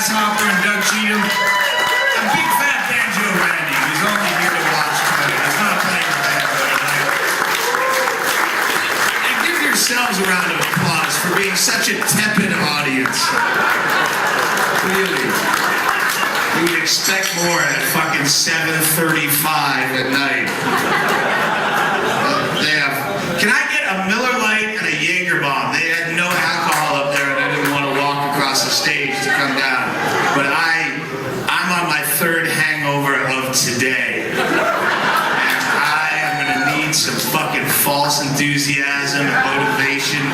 Grasshopper and Doug Cheatham. A big fat banjo Randy, who's only here to watch tonight. He's not playing the banjo tonight. And give yourselves a round of applause for being such a tepid audience. Really. You would expect more at fucking 7:35 at night. Can I get a Miller Lite and a Jaeger bomb? They had no alcohol up there and I didn't want to walk across the stage to come down. But I'm on my third hangover of today. And I am going to need some fucking false enthusiasm and motivation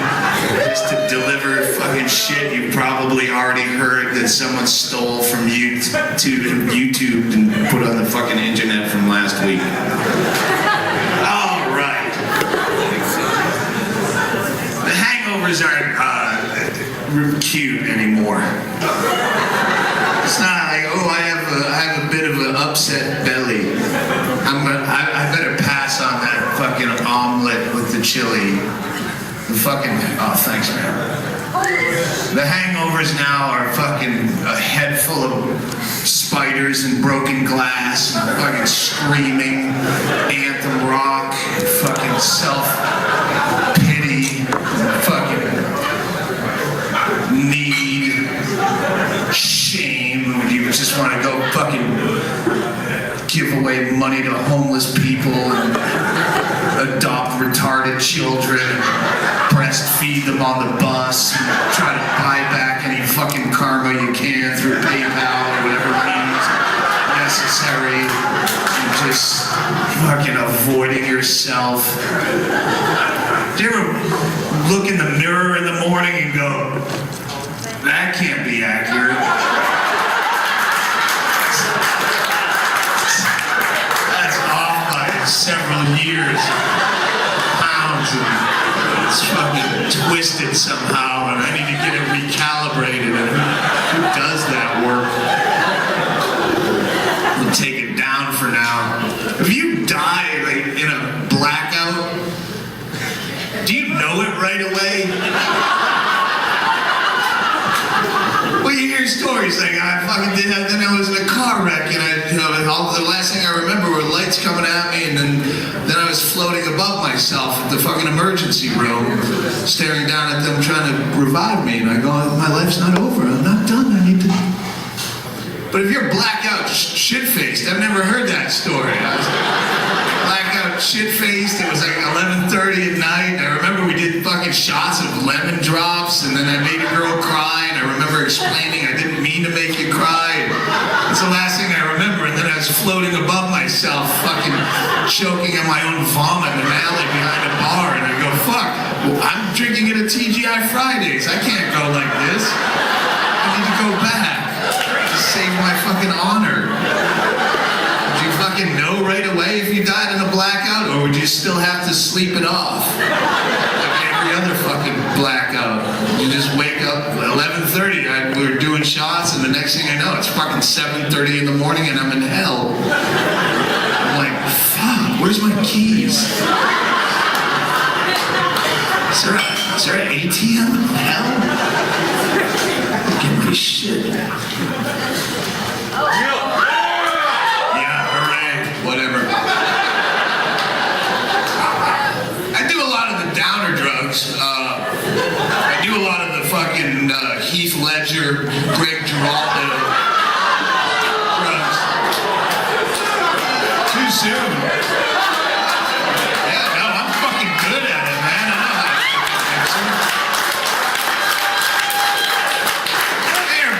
just to deliver fucking shit you probably already heard that someone stole from YouTube and put on the fucking internet from last week. All right. The hangovers aren't cute anymore. It's not like, oh, I have a bit of an upset belly. I better pass on that fucking omelet with the chili. The fucking, oh, thanks, man. The hangovers now are fucking a head full of spiders and broken glass, and fucking screaming, anthem rock, fucking self-pity, fucking need, shame. You just want to go fucking give away money to homeless people and adopt retarded children and breastfeed them on the bus and try to buy back any fucking karma you can through PayPal or whatever means necessary. And just fucking avoiding yourself. Do you ever look in the mirror in the morning and go, that can't be accurate? That's off by several years, pounds, and it's fucking twisted somehow, and I need to get it recalibrated. And who does that work? We'll take it down for now. If you die like in a blackout, do you know it right away? Well, you hear stories like I fucking did that, then I was in a car wreck, and the last thing I remember were lights coming at me, and then I was floating above myself at the fucking emergency room, staring down at them trying to revive me, and I go, my life's not over, I'm not done, I need to... But if you're blackout shit-faced, I've never heard that story. I was blackout shit-faced, it was like 11:30 at night, and I remember we did fucking shots of lemon drops, and then I made a girl cry, and I remember explaining I didn't mean to make you cry. That's the last thing I remember, and then I was floating above myself, fucking choking on my own vomit in an alley behind a bar, and I go, fuck, well, I'm drinking at a TGI Fridays, I can't go like this. I need to go back. Save my fucking honor. Would you fucking know right away if you died in a blackout, or would you still have to sleep it off? Like every other fucking blackout. You just wake up 11:30, we were doing shots, and the next thing I know, it's fucking 7:30 in the morning and I'm in hell. I'm like, fuck, where's my keys? Is there an ATM in hell? Get my shit. Yeah, hooray, whatever. I do a lot of the downer drugs. I do a lot of the fucking Heath Ledger, Greg Giraldo drugs. Too soon. Yeah, no, I'm fucking good at it, man. I know how to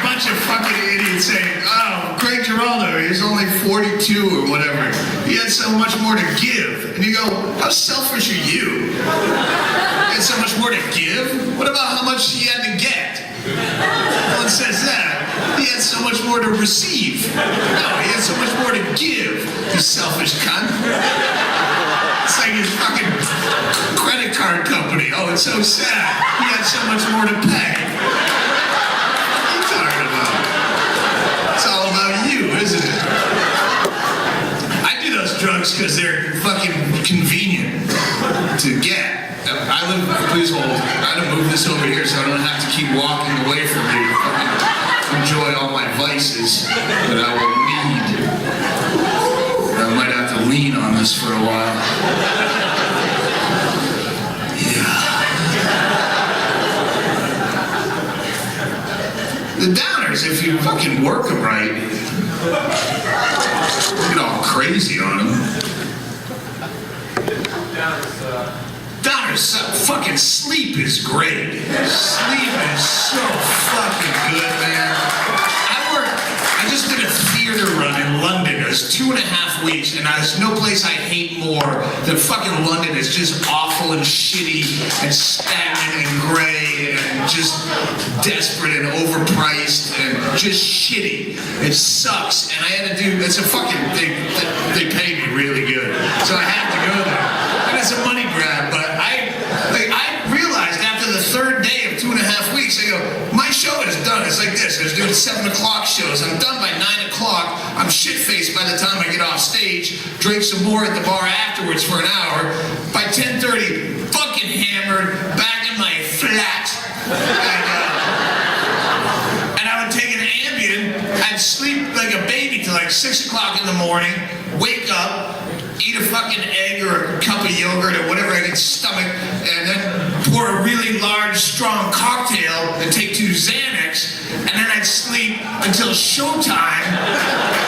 bunch of fucking idiots saying, oh, Greg Giraldo, he's only 42 or whatever. He had so much more to give. And you go, how selfish are you? He had so much more to give? What about how much he had to get? No one says that. He had so much more to receive. No, he had so much more to give, you selfish cunt. It's like his fucking credit card company. Oh, it's so sad. He had so much more to pay. It's all about you, isn't it? I do those drugs because they're fucking convenient to get. I live, please hold. I had to move this over here so I don't have to keep walking away from you. Fucking enjoy all my devices that I will need. I might have to lean on this for a while. Yeah. The downers, if you fucking work them right, get all crazy on them. Downers, fucking sleep is great. Sleep is so fucking good, man. I just did a theater run in London. It was 2.5 weeks, and there's no place I hate more than fucking London. It's just awful and shitty and stagnant and gray and just desperate and overpriced and just shitty. It sucks, and I had to do, it's a fucking, they pay me really good, so I had to go there. And it's a money grab, but I realized after the third day of 2.5 weeks, I go, my show is done. It's like this. I was doing 7 o'clock shows. I'm done by 9 o'clock. I'm shit-faced by the time I get off stage. Drink some more at the bar afterwards for an hour. By 10:30, fucking hammered, back in my flat. And I would take an Ambien. I'd sleep like a baby till like 6 o'clock in the morning, wake up, eat a fucking egg or a cup of yogurt or whatever I could stomach, and then pour a really large, strong cocktail and take 2 Xanax, and then I'd sleep until showtime,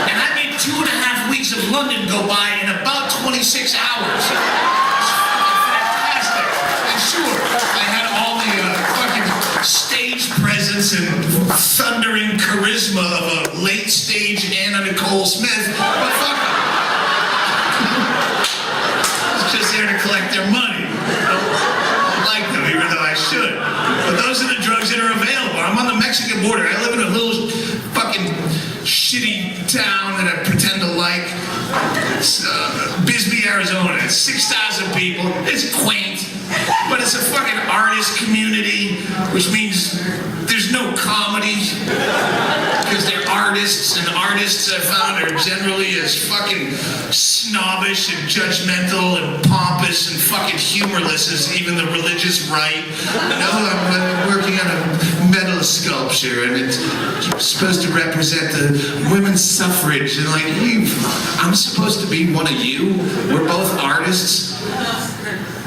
and I made 2.5 weeks of London go by in about 26 hours. It's fucking fantastic. And sure, I had all the fucking stage presence and thundering charisma of a late stage Anna Nicole Smith, but fuck it. Just there to collect their money. I don't like them, even though I should. But those are the drugs that are available. I'm on the Mexican border. I live in a little fucking shitty town that I pretend to like. It's Bisbee, Arizona. It's 6,000 people. It's quaint. But it's a fucking artist community, which means there's no comedy. Because they're artists, and artists I found are generally as fucking snobbish and judgmental and pompous and fucking humorless as even the religious right. No, I'm working on a metal sculpture, and it's supposed to represent the women's suffrage. And like, I'm supposed to be one of you? We're both artists?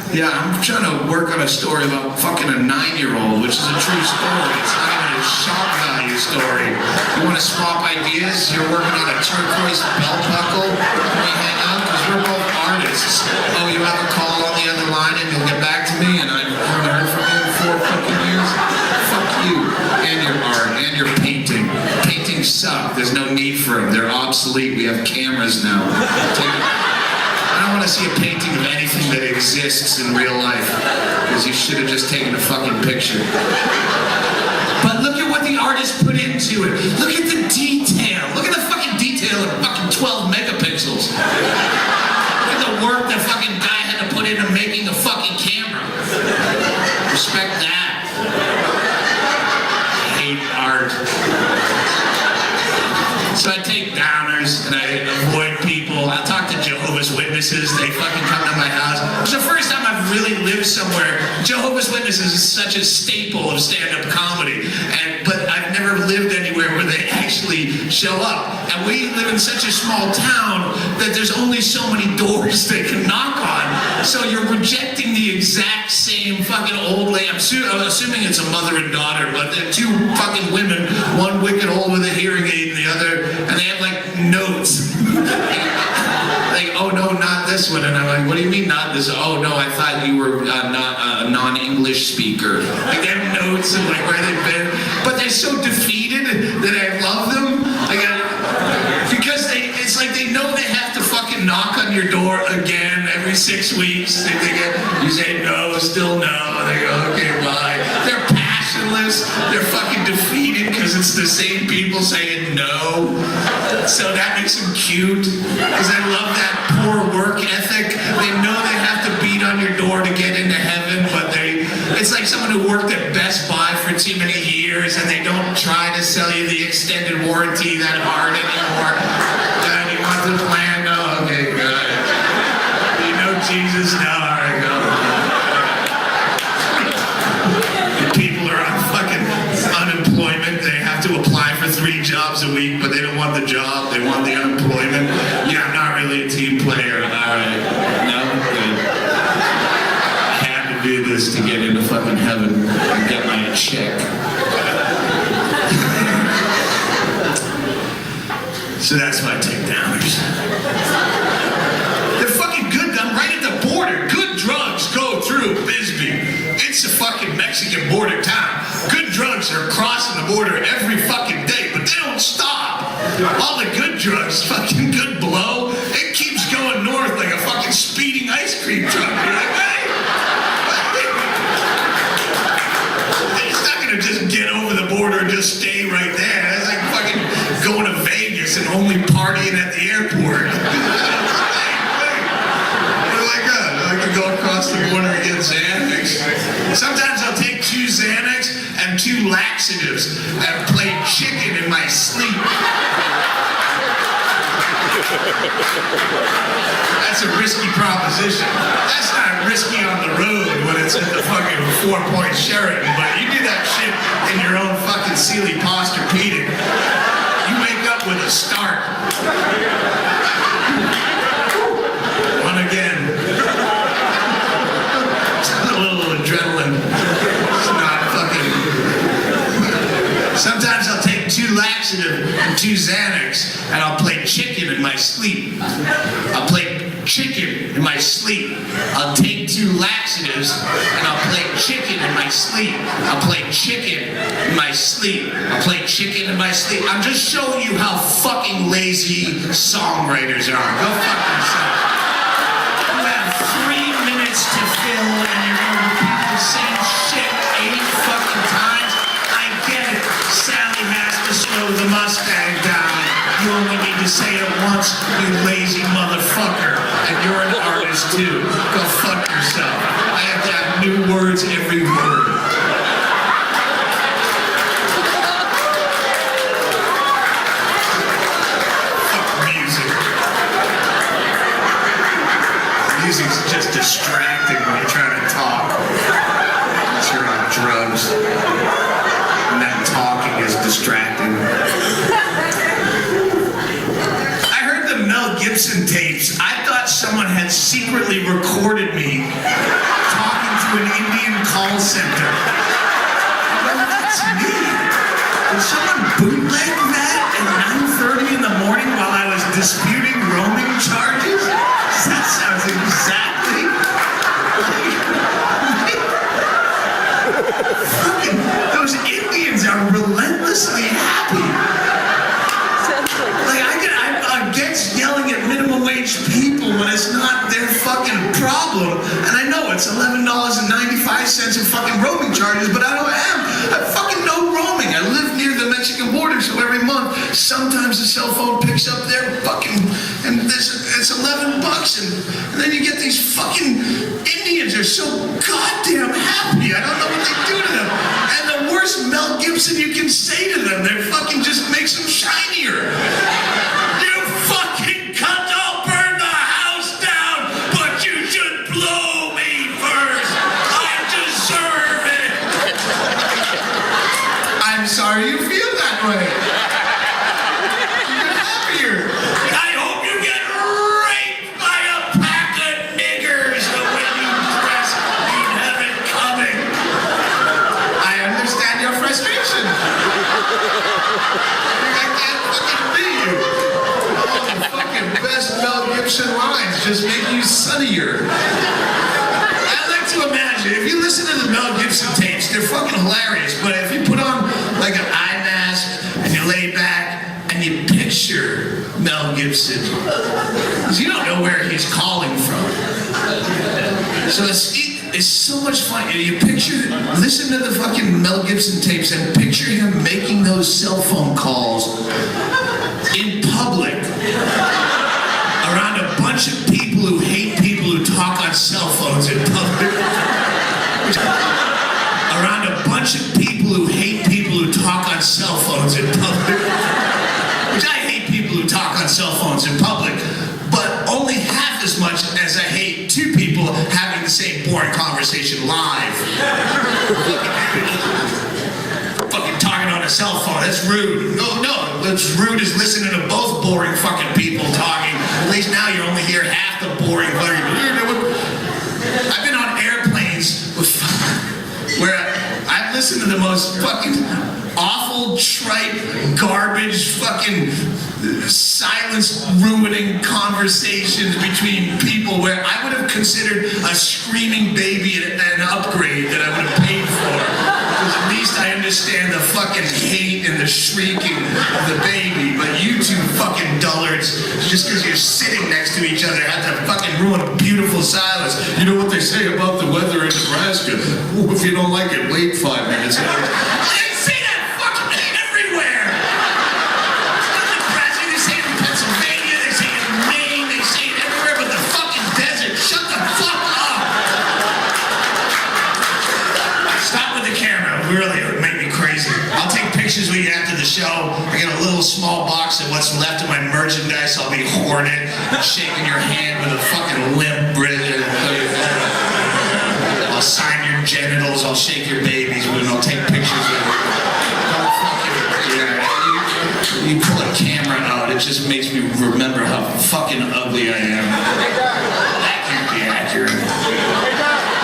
Yeah, I'm trying to work on a story about fucking a 9-year-old, which is a true story. It's not even a shock value story. You want to swap ideas? You're working on a turquoise belt buckle? Can we hang out? Because we're both artists. Oh, you have a call on the other line and you'll get back to me and I haven't heard from you in 4 fucking years? Fuck you and your art and your painting. Paintings suck. There's no need for them. They're obsolete. We have cameras now. I don't want to see a painting of anything that exists in real life, because you should have just taken a fucking picture. But look at what the artist put into it. Look at the detail. Look at the fucking detail of fucking 12 megapixels. Look at the work the fucking guy had to put into making a fucking camera. Respect that. I hate art. So I take downers and I avoid people. I talk to Jehovah's Witnesses. They fucking come to my house. It's the first time I've really lived somewhere. Jehovah's Witnesses is such a staple of stand-up comedy. But I've never lived anywhere where they actually show up. And we live in such a small town that there's only so many doors they can knock on. So you're rejecting the exact same fucking old lady. I'm assuming it's a mother and daughter, but they're 2 fucking women, one wicked old with a hearing aid and the other, and they have like notes. Like, oh no, not this one. And I'm like, what do you mean not this? Oh no, I thought you were not a non-English speaker. Like they have notes and like where they've been, but they're so defeated that I love them. Because it's like they know they have to fucking knock on your door again every 6 weeks. You say no, still no. They go, okay, bye. They're passionless. They're fucking defeated because it's the same people saying no. So that makes them cute. Because I love that poor work ethic. They know they have to beat on your door to get into heaven, but it's like someone who worked at Best Buy for too many years and they don't try to sell you the extended warranty that hard anymore. And you want the plan? No, okay, good. You know Jesus? No, all right, go. People are on fucking unemployment. They have to apply for to 3 jobs a week, but they don't want the job, they want the unemployment. Yeah, I'm not really a team player. All right. No? Good. I had to do this to get into fucking heaven and get my check. So that's my takedowners. They're fucking good. I'm right at the border. Good drugs go through Bisbee. It's a fucking Mexican border town. Good drugs are crossing the border every fucking day, but they don't stop. All the good drugs, fucking good blow, it keeps going north like a fucking speeding ice cream truck. You're like, hey! It's not gonna just get over the border and just stay right there. That's like fucking going to Vegas and only partying at the airport. I could go across the border and get Xanax. Sometimes I'll take 2 Xanax and 2 laxatives and play chicken in my sleep. That's a risky proposition. That's not risky on the road when it's at the fucking 4-point Sheraton, but you do that shit in your own fucking Sealy Posturepedic, you wake up with a start. One again. A little adrenaline. It's not fucking... Sometimes I'll take 2 laxative and 2 Xanax and I'll play chicken in my sleep. I'll play chicken in my sleep. I'll take 2 laxatives and I'll play chicken in my sleep. I'll play chicken in my sleep. I'll play chicken in my sleep. I'm just showing you how fucking lazy songwriters are. Go fuck yourself. You have 3 minutes to fill and you're going to repeat the same shit 8 fucking times. I get it. Sally has to slow the Mustang down. You only need to say it once, you lazy motherfucker. And you're an artist too. Go fuck yourself. I have to have new words every word. Fuck music. Music's just distracting when you're trying to talk. Unless you're on drugs. And that talking is distracting. I heard the Mel Gibson tapes. I thought someone had secretly recorded me talking to an Indian call center. Well, that's me. Did someone bootleg that at 9:30 in the morning while I was disputing roaming charges? That sounds exactly fucking, those Indians are relentlessly happy. Like I'm against yelling at minimum wage people when it's not their fucking problem. And I know it's $11.95 in fucking roaming charges, but I fucking know roaming. I live near the Mexican border, so every month, sometimes the cell phone picks up their fucking, and it's $11, and then you get these fucking Indians are so goddamn happy. I don't know what they do to them. And the worst Mel Gibson you can say to them, they fucking just makes them shinier. You fucking cunt, I'll burn the house down, but you should blow me first. I deserve it. I'm sorry you feel that way. You're happier. I hope you get raped by a pack of niggers the way you dress. You'd have it coming. I understand your frustration. I can't fucking be you. All the fucking best Mel Gibson lines just make you sunnier. I like to imagine, if you listen to the Mel Gibson tapes, they're fucking hilarious, but if you put on like an eye mask and you lay back and you picture Mel Gibson, because you don't know where he's calling from. So it's so much fun. You listen to the fucking Mel Gibson tapes and picture him making those cell phone calls in public around a bunch of people who hate people who talk on cell phones in public. Around a bunch of people who hate people who talk on cell phones in public. Which I hate people who talk on cell phones in public, but only half as much as I hate 2 people having the same boring conversation live. Fucking talking on a a cell phone. That's rude. No, what's rude is listening to both boring fucking people talking. At least now you only hear half the boring fucking. I've been on airplanes where I've listened to the most fucking awful, trite, garbage, fucking silence-ruining conversations between people where I would have considered a screaming baby an upgrade that I would have paid for. Because at least I understand the fucking hate and the shrieking of the baby. But you two fucking dullards, just because you're sitting next to each other, have to fucking ruin a beautiful silence. You know what they say about the weather in Nebraska? Ooh, if you don't like it, wait 5 minutes. They say that fucking everywhere. It's not Nebraska, they say it in Pennsylvania, they say it in Maine, they say it everywhere but the fucking desert. Shut the fuck up. Stop with the camera. Really, it would make me crazy. I'll take pictures with you after the show. I got a little small box of what's left of my merchandise. I'll be hoarding it, shaking your hand with a fucking limp British. I'll sign your genitals. I'll shake your babies, and I'll take pictures of you. Don't fucking, you pull a camera out, it just makes me remember how fucking ugly I am. That can't be accurate.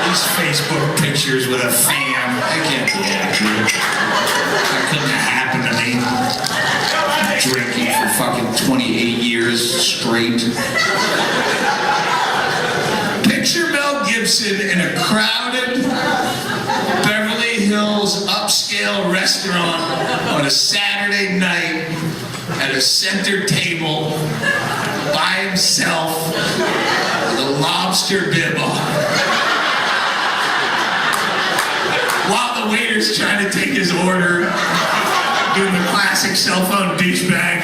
These Facebook pictures with a fan, that can't be accurate. That couldn't have happened to me. Drinking for fucking 28 years straight. Picture Mel Gibson in a crowded Beverly Hills upscale restaurant on a Saturday night at a center table by himself with a lobster bib on. While the waiter's trying to take his order, doing the classic cell phone douchebag.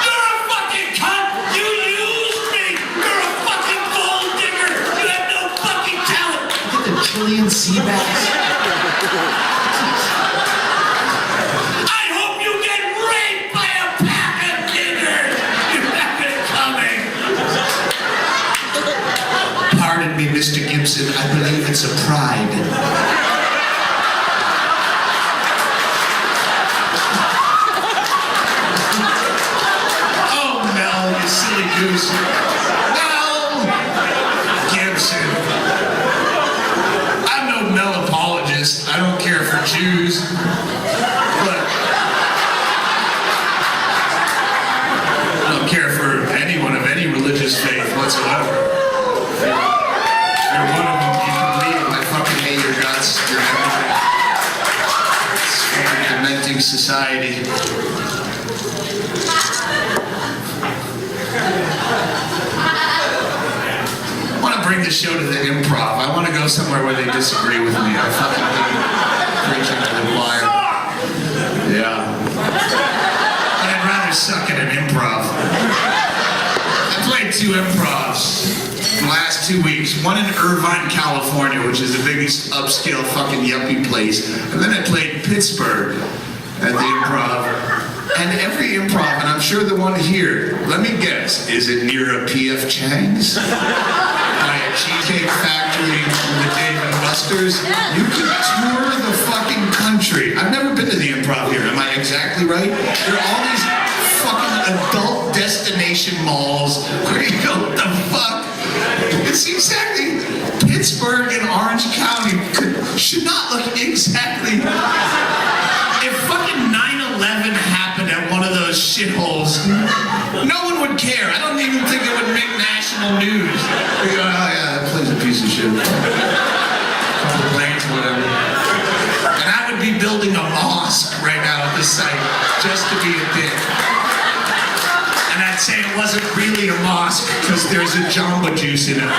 You're a fucking cunt! You used me! You're a fucking gold digger! You have no fucking talent! Get the Chilean sea bass. I hope you get raped by a pack of niggers! You have it coming! Pardon me, Mr. Gibson, I believe it's a pride. Silly goose. Mel Gibson. I'm no Mel apologist. I don't care for Jews. But I don't care for anyone of any religious faith whatsoever. You're one of them. You can leave. I fucking hate your guts. You're everything. It's fucking dementing society. I want to bring the show to the Improv. I want to go somewhere where they disagree with me. I fucking hate preaching to the choir. Yeah. But I'd rather suck at an improv. I played 2 improvs in the last 2 weeks. One in Irvine, California, which is the biggest upscale fucking yuppie place. And then I played Pittsburgh at the Improv. And every improv, and I'm sure the one here, let me guess, is it near a P.F. Chang's? By a Cheesecake Factory with Dave and Buster's? You can tour the fucking country. I've never been to the Improv here, am I exactly right? There are all these fucking adult destination malls where you go, what the fuck? It's exactly, Pittsburgh and Orange County should not look exactly, if fucking 9/11 happened at one of those shitholes, no one would care. I don't even think it would make national news. They go, oh yeah, that place a piece of shit. Couple planes, whatever. And I would be building a mosque right now at this site just to be a dick. And I'd say it wasn't really a mosque because there's a Jamba Juice in it.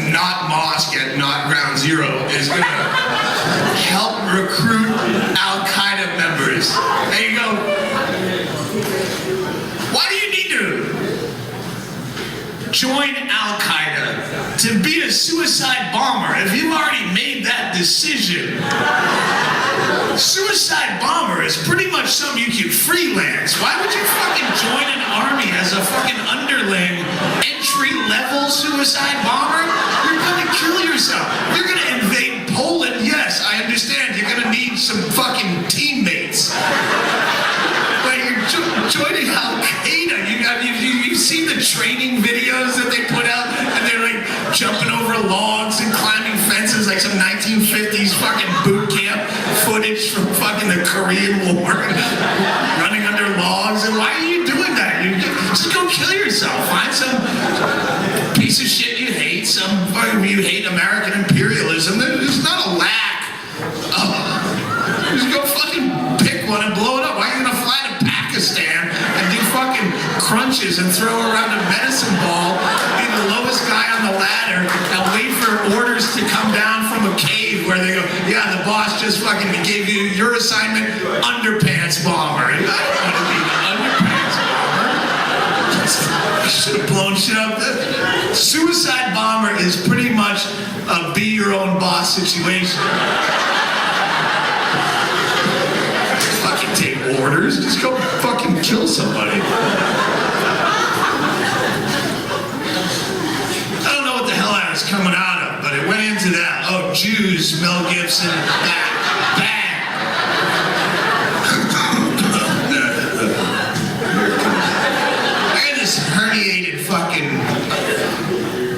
Not mosque at not ground zero is going to help recruit Al-Qaeda members. There you go. Why do you need to join Al-Qaeda to be a suicide bomber if you've already made that decision? Suicide bomber is pretty much something you can freelance. Why would you fucking join an army as a fucking underling training videos that they put out, and they're like jumping over logs and climbing fences like some 1950s fucking boot camp footage from fucking the Korean War, running under logs. And why are you doing that? You just go kill yourself. Find some piece of shit you hate. You hate American imperialism. There's not a lack of. Just go fucking pick one and blow it up. Why are you gonna fly to Pakistan and do fucking crunches and throw around a medicine ball, be the lowest guy on the ladder, and wait for orders to come down from a cave where they go, yeah, the boss just fucking gave you your assignment, underpants bomber. I don't want to be the underpants bomber. I should have blown shit up. Suicide bomber is pretty much a be your own boss situation. Fucking take orders, just go fucking kill somebody. I don't know what the hell I was coming out of, but it went into that. Oh, Jews, Mel Gibson, bang. I got this herniated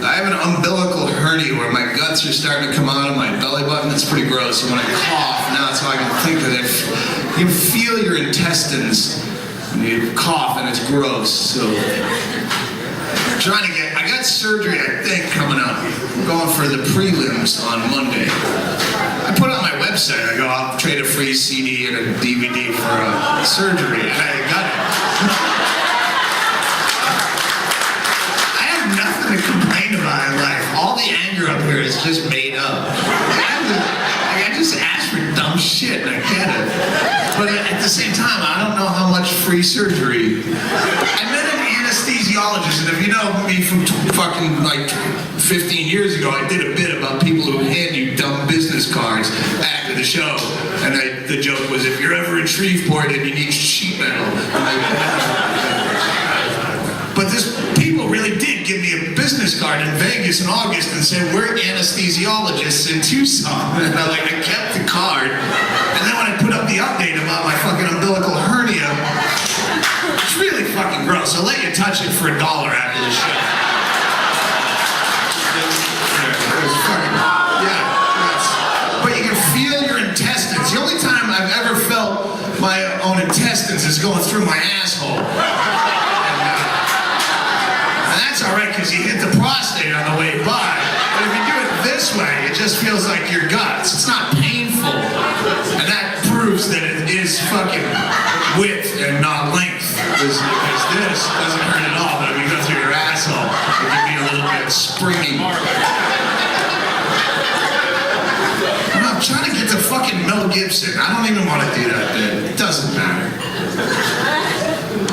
I have an umbilical hernia where my guts are starting to come out of my belly button. It's pretty gross. And when I cough, now it's how I can think of it. You feel your intestines when you cough, and it's gross. So, I got surgery, I think, coming up. I'm going for the prelims on Monday. I put on my website, I go, I'll trade a free CD and a DVD for a surgery, and I got it. I have nothing to complain about in life. All the anger up here is just made up. I just asked for dumb shit, and I get it. But at the same time, I don't know how much free surgery. I met an anesthesiologist, and if you know me from fucking like 15 years ago, I did a bit about people who hand you dumb business cards after the show. And the joke was, if you're ever in Shreveport and you need sheet metal. But people really did give me a business card in Vegas in August and said, we're anesthesiologists in Tucson. And I kept the card. And then when I put up the update about my fucking umbilical hernia, it's really fucking gross. I'll let you touch it for $1 after the show. But you can feel your intestines. The only time I've ever felt my own intestines is going through my asshole. And that's alright because you hit the prostate on the way by. But if you do it this way, it just feels like your guts. It's not painful. And that proves that it is fucking width and not length. Because this doesn't hurt at all, but if you go through your asshole, it can be a little bit springy. I'm trying to get to fucking Mel Gibson. I don't even want to do that bit. It doesn't matter.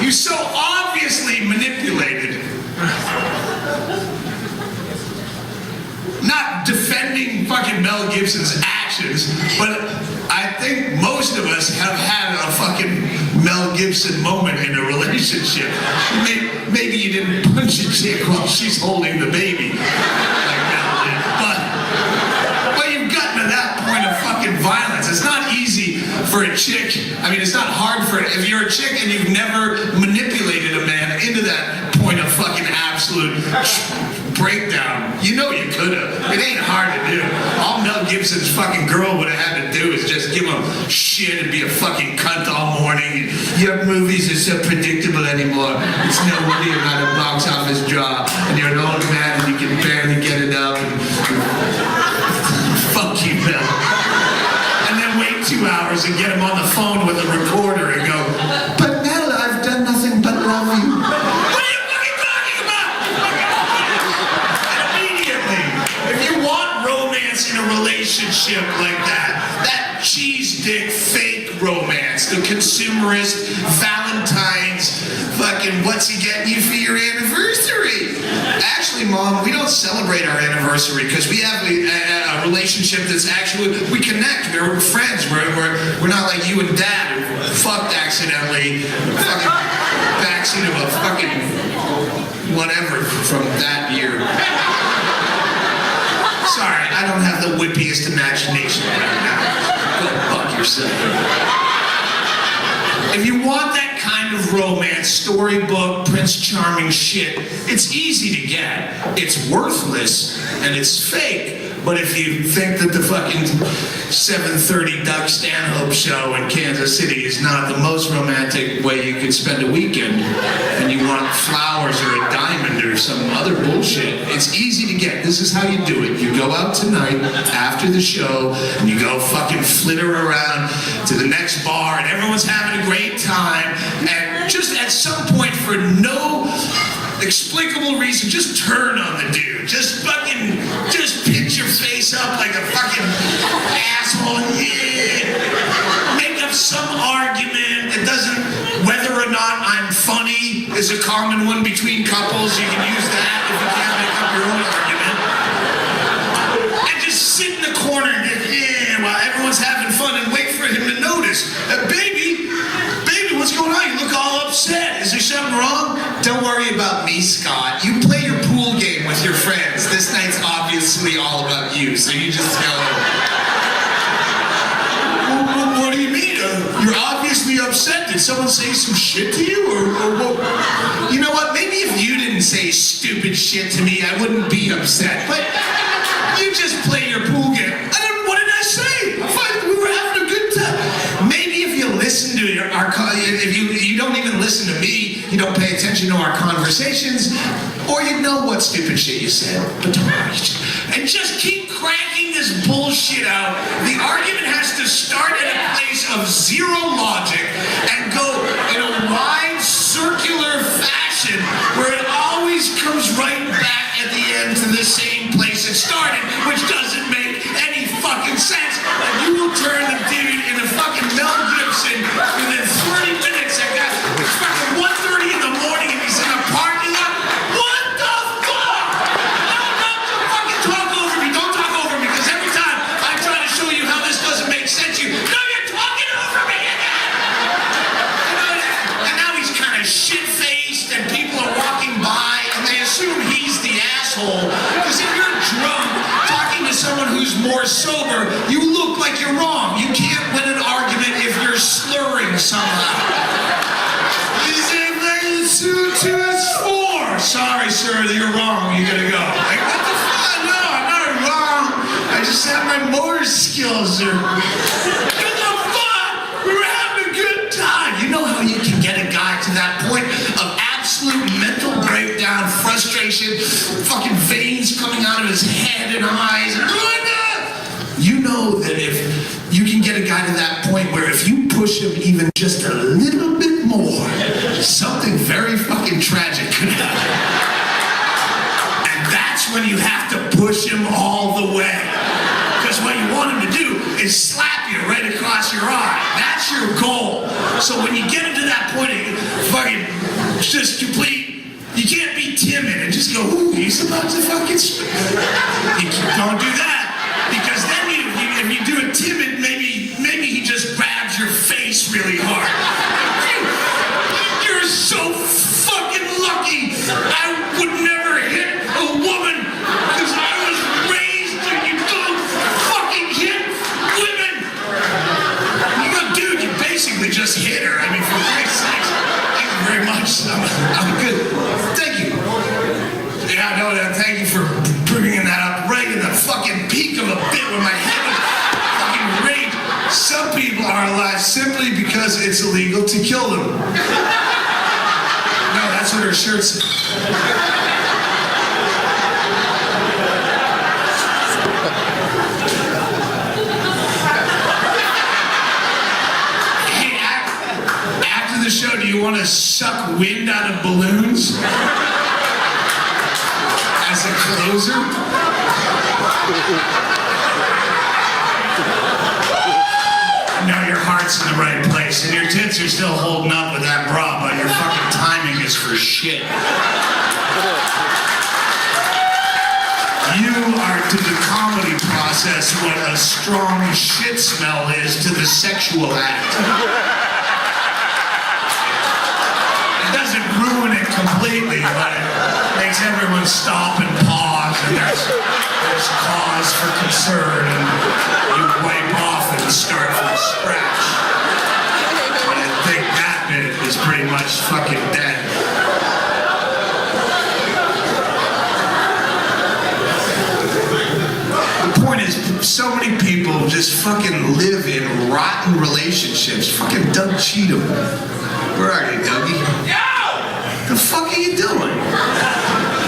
You so obviously manipulated. Not defending fucking Mel Gibson's actions, but I think most of us have had a fucking Mel Gibson moment in a relationship. Maybe you didn't punch a chick while she's holding the baby, like Mel did, but you've gotten to that point of fucking violence. It's not easy for a chick. I mean, it's not hard for if you're a chick and you've never manipulated a man into that point of fucking absolute breakdown. You know you could have. It ain't hard to do. All Mel Gibson's fucking girl would have had to do is just give him shit and be a fucking cunt all morning. Your movies are so predictable anymore. It's no wonder you're not a box office draw, and you're an old man and you can barely get it up. Fuck you, Mel. And then wait 2 hours and get him on the phone with a recorder and go, but Mel, I've done nothing but love you. What are you fucking talking about? Immediately. If you want romance in a relationship like that cheese dick fake romance, the consumerist Valentine's fucking what's he getting you for your anniversary? Actually, Mom, we don't celebrate our anniversary because we have a relationship that's actually, we connect, we're friends, we're not like you and Dad who fucked accidentally, fucking backseat of a fucking whatever from that year. Sorry, I don't have the whippiest imagination right now. Go fuck yourself. If you want that kind kind of romance, storybook, Prince Charming shit. It's easy to get. It's worthless and it's fake. But if you think that the fucking 7:30 Doug Stanhope show in Kansas City is not the most romantic way you could spend a weekend, and you want flowers or a diamond or some other bullshit, it's easy to get. This is how you do it. You go out tonight after the show, and you go fucking flitter around to the next bar, and everyone's having a great time, and just at some point, for no explicable reason, just turn on the dude. Just pinch your face up like a fucking asshole. Yeah. Make up some argument that doesn't, whether or not I'm funny is a common one between couples. You can use that if you can't make up your own argument. And just sit in the corner and while everyone's having fun and wait for him to notice. Baby, what's going on? You look all upset. Is there something wrong? Don't worry about me, Scott. You play your pool game with your friends. This night's obviously all about you, so you just tell him. What do you mean? You're obviously upset. Did someone say some shit to you? Or you know what? Maybe if you didn't say stupid shit to me, I wouldn't be upset. But you just play your pool game. What did I say? We were having a good time. Maybe if you listen to if you don't even listen to me, you don't pay attention to our conversations, or you know what stupid shit you said, but don't worry. And just keep cranking this bullshit out. The argument has to start at a place of zero logic and go in a wide circular fashion where it always comes right back at the end to the same place it started, which doesn't make any fucking sense. And you will turn the dude into fucking Mel Gibson within 30 minutes. It's fucking 1:30 in the morning and he's in a parking lot. What the fuck? Don't fucking talk over me. Don't talk over me, because every time I try to show you how this doesn't make sense, you're talking over me again. And now he's kind of shit-faced and people are walking by and they assume he's the asshole. Because if you're drunk talking to someone who's more sober, you look like you're wrong. You can't win an argument if you're slurring somehow. Two is 4. Sorry, sir, you're wrong. You gotta go. Like, what the fuck? No, I'm not wrong. I just have my motor skills. What the fuck? We were having a good time. You know how you can get a guy to that point of absolute mental breakdown, frustration, fucking veins coming out of his head and eyes. You know that if you can get a guy to that point where if you push him even just a little bit more, something very fucking tragic could happen. And that's when you have to push him all the way. Because what you want him to do is slap you right across your eye. That's your goal. So when you get him to that point, fucking just complete, you can't be timid and just go, ooh, he's about to fucking don't do that. Because then if you do it timid, maybe he just grabs your face really hard. You're so fucking lucky. I would never hit a woman because I was raised that you don't fucking hit women. You go, dude, you basically just hit her. I mean, for Christ's sake. Thank you very much. I'm good. Thank you. Yeah, no, thank you for bringing that up right in the fucking peak of a bit when my head was fucking raped. Some people are alive simply because it's illegal to kill them. No, that's what her shirt said. Hey, after the show, do you want to suck wind out of balloons? As a closer? No, your heart's in the right place, and your tits are still holding up with that bra, but your fucking timing is for shit. You are to the comedy process what a strong shit smell is to the sexual act. It doesn't ruin it completely, but it makes everyone stop and pause, and there's cause for concern, and you wipe off and start from scratch. And I think that bit is is pretty much fucking dead. The point is, so many people just fucking live in rotten relationships. Fucking Doug Cheatham. Where are you, Dougie? The fuck are you doing?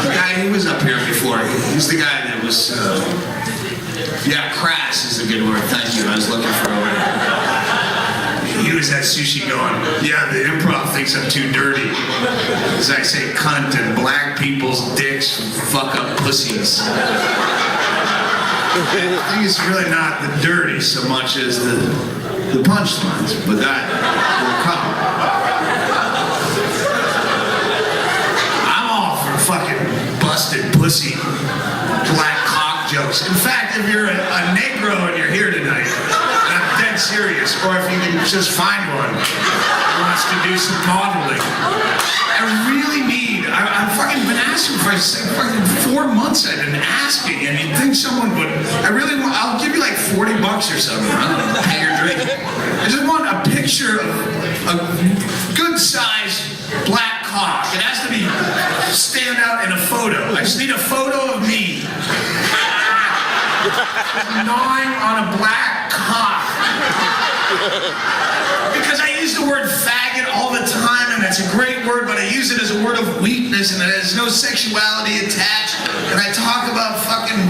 The guy, he was up here before. He's the guy that was, yeah, crass is a good word. Thank you. I was looking for a word. He was at sushi going, yeah, the improv thinks I'm too dirty. As I say, cunt, and black people's dicks fuck up pussies. I think it's really not the dirty so much as the punchlines, but that will come. I'm all for fucking busted pussy, black cock jokes. In fact, if you're a Negro and you're here tonight, and I'm dead serious, or if you can just find one who wants to do some modeling, I really need, I've fucking been asking for fucking 4 months. I've been asking, and you'd think someone would, I'll give you like $40 or something, right? Pay your drink. I just want a picture of a good sized black cock. It has to be stand out in a photo. I just need a photo of me gnawing on a black cock. Because I use the word faggot all the time, and it's a great word, but I use it as a word of weakness, and it has no sexuality attached. And I talk about fucking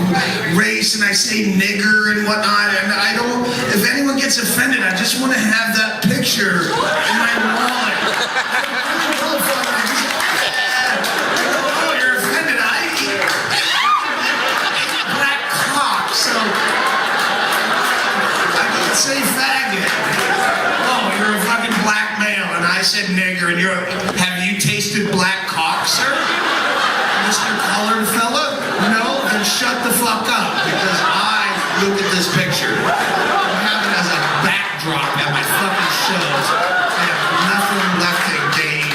race, and I say nigger and whatnot, and I don't, if anyone gets offended, I just want to have that picture in my wallet. Oh, you're offended. I eat black cock, so I can say faggot. Oh, you're a fucking black male, and I said nigger, and have you tasted black cock, sir? Mr. Colored fella? No? Then shut the fuck up, because I look at this picture. I have it as a backdrop at my fucking shows. I have nothing left to gain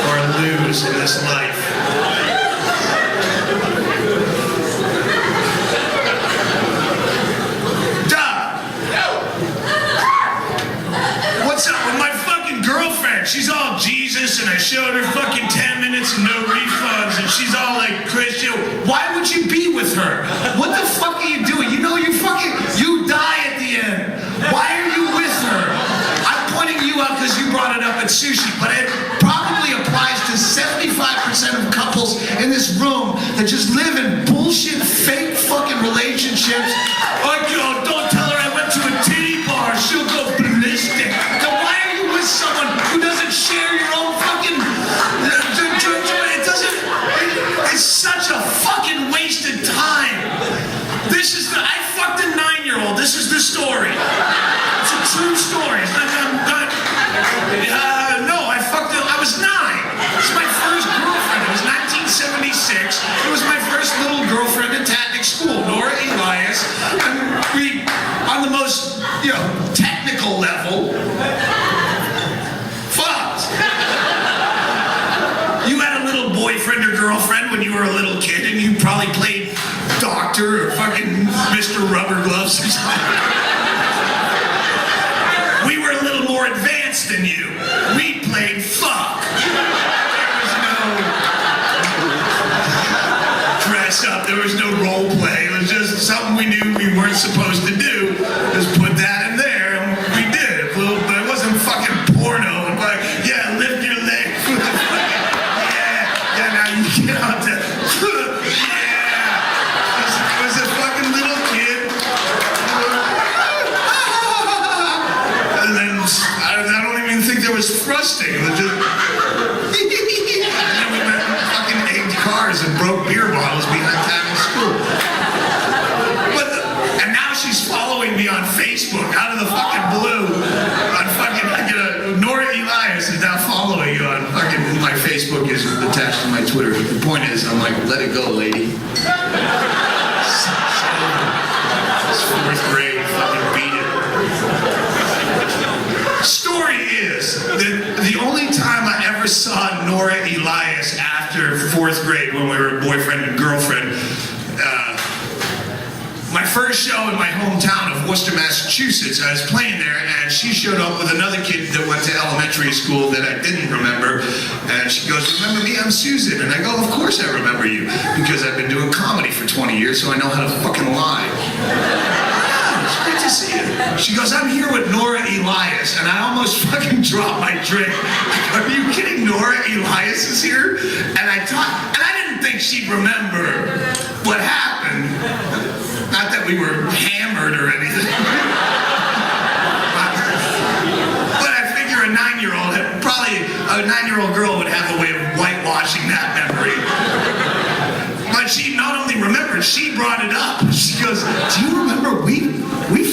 or lose in this life. What's up with my fucking girlfriend? She's all Jesus, and I showed her fucking 10 minutes and no refunds, and she's all like Christian. Why would you be with her? What the fuck are you doing? You know you die at the end. Why are you with her? I'm pointing you out because you brought it up at sushi, but it probably applies to 75% of couples in this room that just live in bullshit, fake fucking relationships. Like, don't tell her I went to a titty bar. She'll go ballistic. Then why are you with someone who doesn't share your own fucking... It's such a fucking wasted time. I fucked a 9-year-old. This is the story. It's a true story. It's not, no, I was 9. It's my first girlfriend. It was 1976. It was my first little girlfriend at Tatnick School, Nora Elias. And we, on the most, technical level, fucked. You had a little boyfriend or girlfriend when you were a little kid, and you probably played doctor or fucking Mr. Rubber Gloves or something. We were a little more advanced than you. We played fuck. There was no dress up. There was no role play. It was just something we knew we weren't supposed to do. Just put that in there, and we did it. But it wasn't fucking porno. And like, yeah, lift your leg. Yeah, now you get out there. There was thrusting. It was just... and then we went and fucking egged cars and broke beer bottles behind Tatnick School. And now she's following me on Facebook out of the fucking blue. Nora Elias is now following you on fucking... My Facebook is attached to my Twitter. The point is, I'm like, let it go, lady. It's 4th grade. Fucking beat it. Story is that the only time I ever saw Nora Elias after 4th grade when we were boyfriend and girlfriend, my first show in my hometown of Worcester, Massachusetts. I was playing there, and she showed up with another kid that went to elementary school that I didn't remember. And she goes, "Remember me? I'm Susan." And I go, "Of course I remember you, because I've been doing comedy for 20 years, so I know how to fucking lie." It's great to see you. She goes, "I'm here with Nora Elias," and I almost fucking dropped my drink. Are you kidding? Nora Elias is here? And I didn't think she'd remember what happened. Not that we were hammered or anything. But I figure a 9-year-old, probably a 9-year-old girl would have a way of whitewashing that memory. But she not only remembered, she brought it up. She goes, "Do you remember we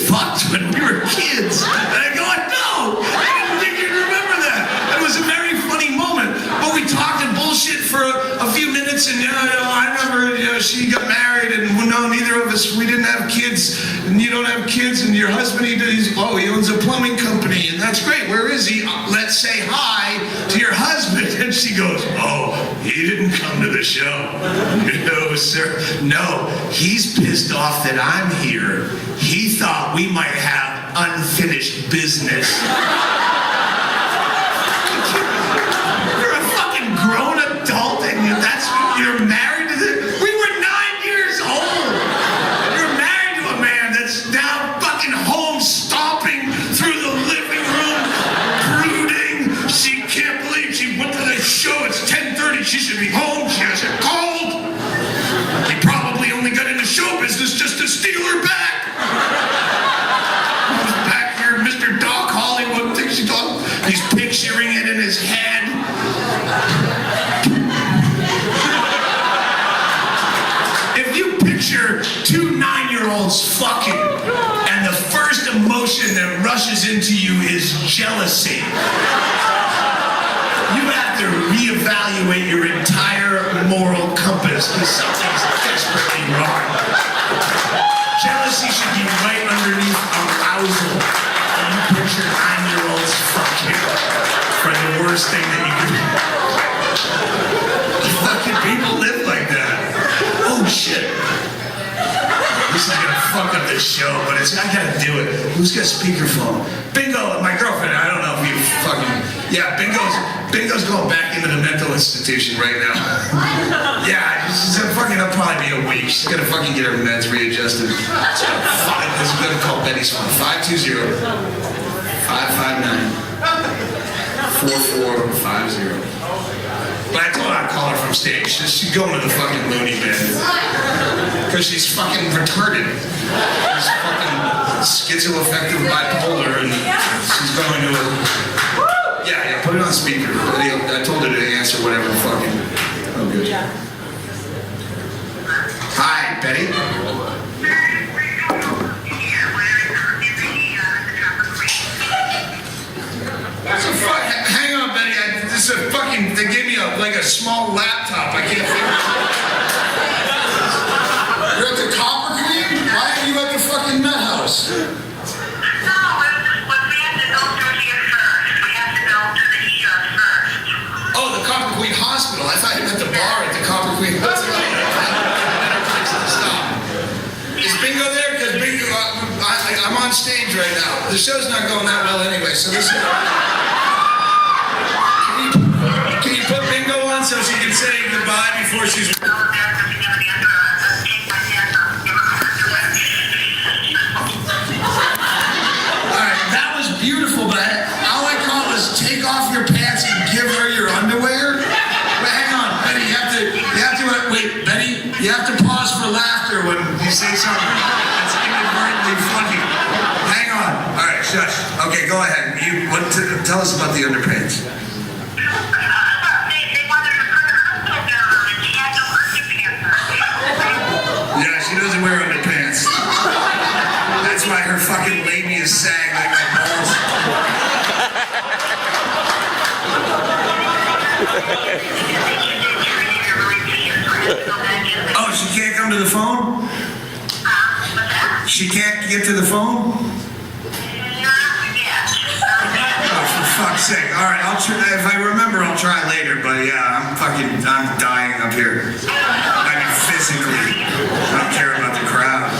fucked when we were kids?" And I go, "No, I didn't think you'd remember that." It was a very funny moment. But we talked and bullshit for a few minutes, and I remember she got married, and no, neither of us, we didn't have kids, and you don't have kids, and your husband, he owns a plumbing company, and that's great. Where is he? Let's say hi to your husband. And she goes, "Oh, he didn't come to the show." "No, sir. No, he's pissed off that I'm here. He thought we might have unfinished business." You're a fucking grown adult, and you're married to this. We were 9 years old. You're married to a man that's now fucking home stomping through the living room, brooding. She can't believe she went to the show. It's 10:30. She should be home. She has a cold. He probably only got into show business just to steal her back. Back here, Mr. Doc Hollywood thinks he's picturing it in his head. If you picture two 9-year-olds fucking, and the first emotion that rushes into you is jealousy, you have to reevaluate your entire moral compass, because something's desperately wrong. Jealousy should be right underneath arousal. And you picture 9-year-olds fucking for the worst thing that you could do. Fucking people live like that. Oh shit. This is gonna fuck up this show, but I gotta do it. Who's got speakerphone? Bingo, my girlfriend. I don't know if you fucking... Yeah, Bingo's going back into the mental institution right now. Yeah, she's fucking, it'll probably be a week. She's gonna fucking get her meds readjusted. This is gonna call Betty's phone. 520-559-4450. But I told her I'd call her from stage. She's going to the fucking loony bin. Because she's fucking retarded. She's fucking schizoaffective bipolar, and she's going to a... Yeah, put it on speaker. I told her to answer whatever fucking... Oh, good. Hi, Betty. Hang on, Betty. This is a fucking... They gave me a small laptop. I can't figure it out. You're at the Copper Queen? Why are you at the fucking nut house? No, we have to go through here first. We have to go to the ER first. Oh, the Copper Queen Hospital. I thought you meant the bar at the Copper Queen Hospital. Stop. Is Bingo there? Because Bingo, I'm on stage right now. The show's not going that well anyway, so this is... Can you put Bingo on so she can say goodbye before she's... Beautiful, but all I call is take off your pants and give her your underwear. But hang on, Betty, you have to wait, Betty, you have to pause for laughter when you say something that's inadvertently funny. Hang on. All right, shush. Okay, go ahead. Tell us about the underpants. They wanted to put her underwear down and she had no underpants on. Yeah, she doesn't wear underpants. That's why her fucking labia sag like my balls. Oh, she can't come to the phone? She can't get to the phone? Oh, for fuck's sake. All right, I'll try. If I remember, I'll try later. But yeah, I'm dying up here. I mean, physically. I don't care about the crowd.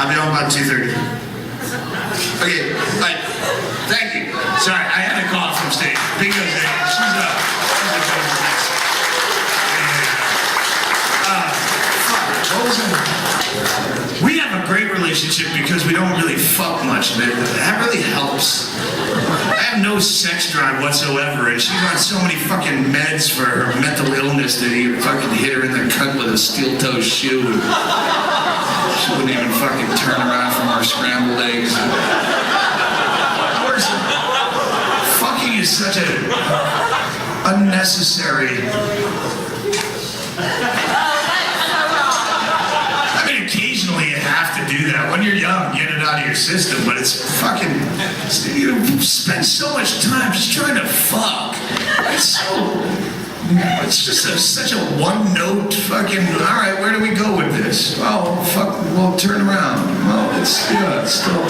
I'll be home about 2:30. Okay, bye. Thank you. Sorry, I had a call from stage. Bingo's there. She's a what was it? We have a great relationship because we don't really fuck much, but that really helps. I have no sex drive whatsoever, and she's on so many fucking meds for her mental illness that he fucking hit her in the cunt with a steel-toe shoe. She wouldn't even fucking turn around from our scrambled eggs. Fucking is such a unnecessary. Occasionally you have to do that. When you're young, get it out of your system, but it's fucking, you spend so much time just trying to fuck. It's just such a one-note fucking, all right, where do we go with this? Oh, fuck, well, turn around. Well, it's still,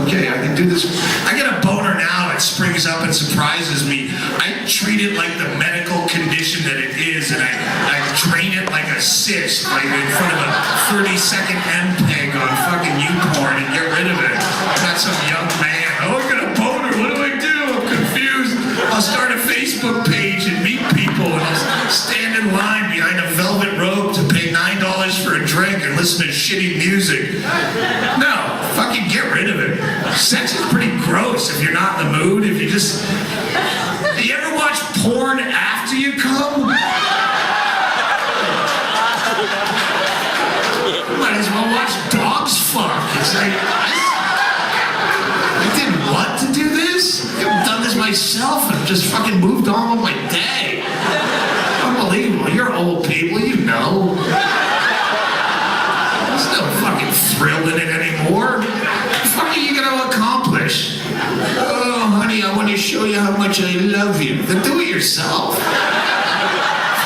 okay, I can do this. I get a boner now, it springs up and surprises me. I treat it like the medical condition that it is, and I drain it like a cyst, like in front of a 30-second MPEG on fucking YouPorn and get rid of it. Not some young man, oh, I got a boner, what do I do? I'm confused. I'll start a Facebook page and meet people, and I'll stand in line behind a velvet rope to pay $9 for a drink and listen to shitty music. No, fucking get rid of it. Sex is pretty gross if you're not in the mood, if you just... You ever watch porn after you come? Might as well watch dogs fuck. It's like, I didn't want to do this. I've done this myself and just fucking moved on with my day. Unbelievable. You're old people, you know. There's no fucking thrill in it anymore. What the fuck are you gonna accomplish? Oh, honey, I want to show you how much I love you. Then do it yourself.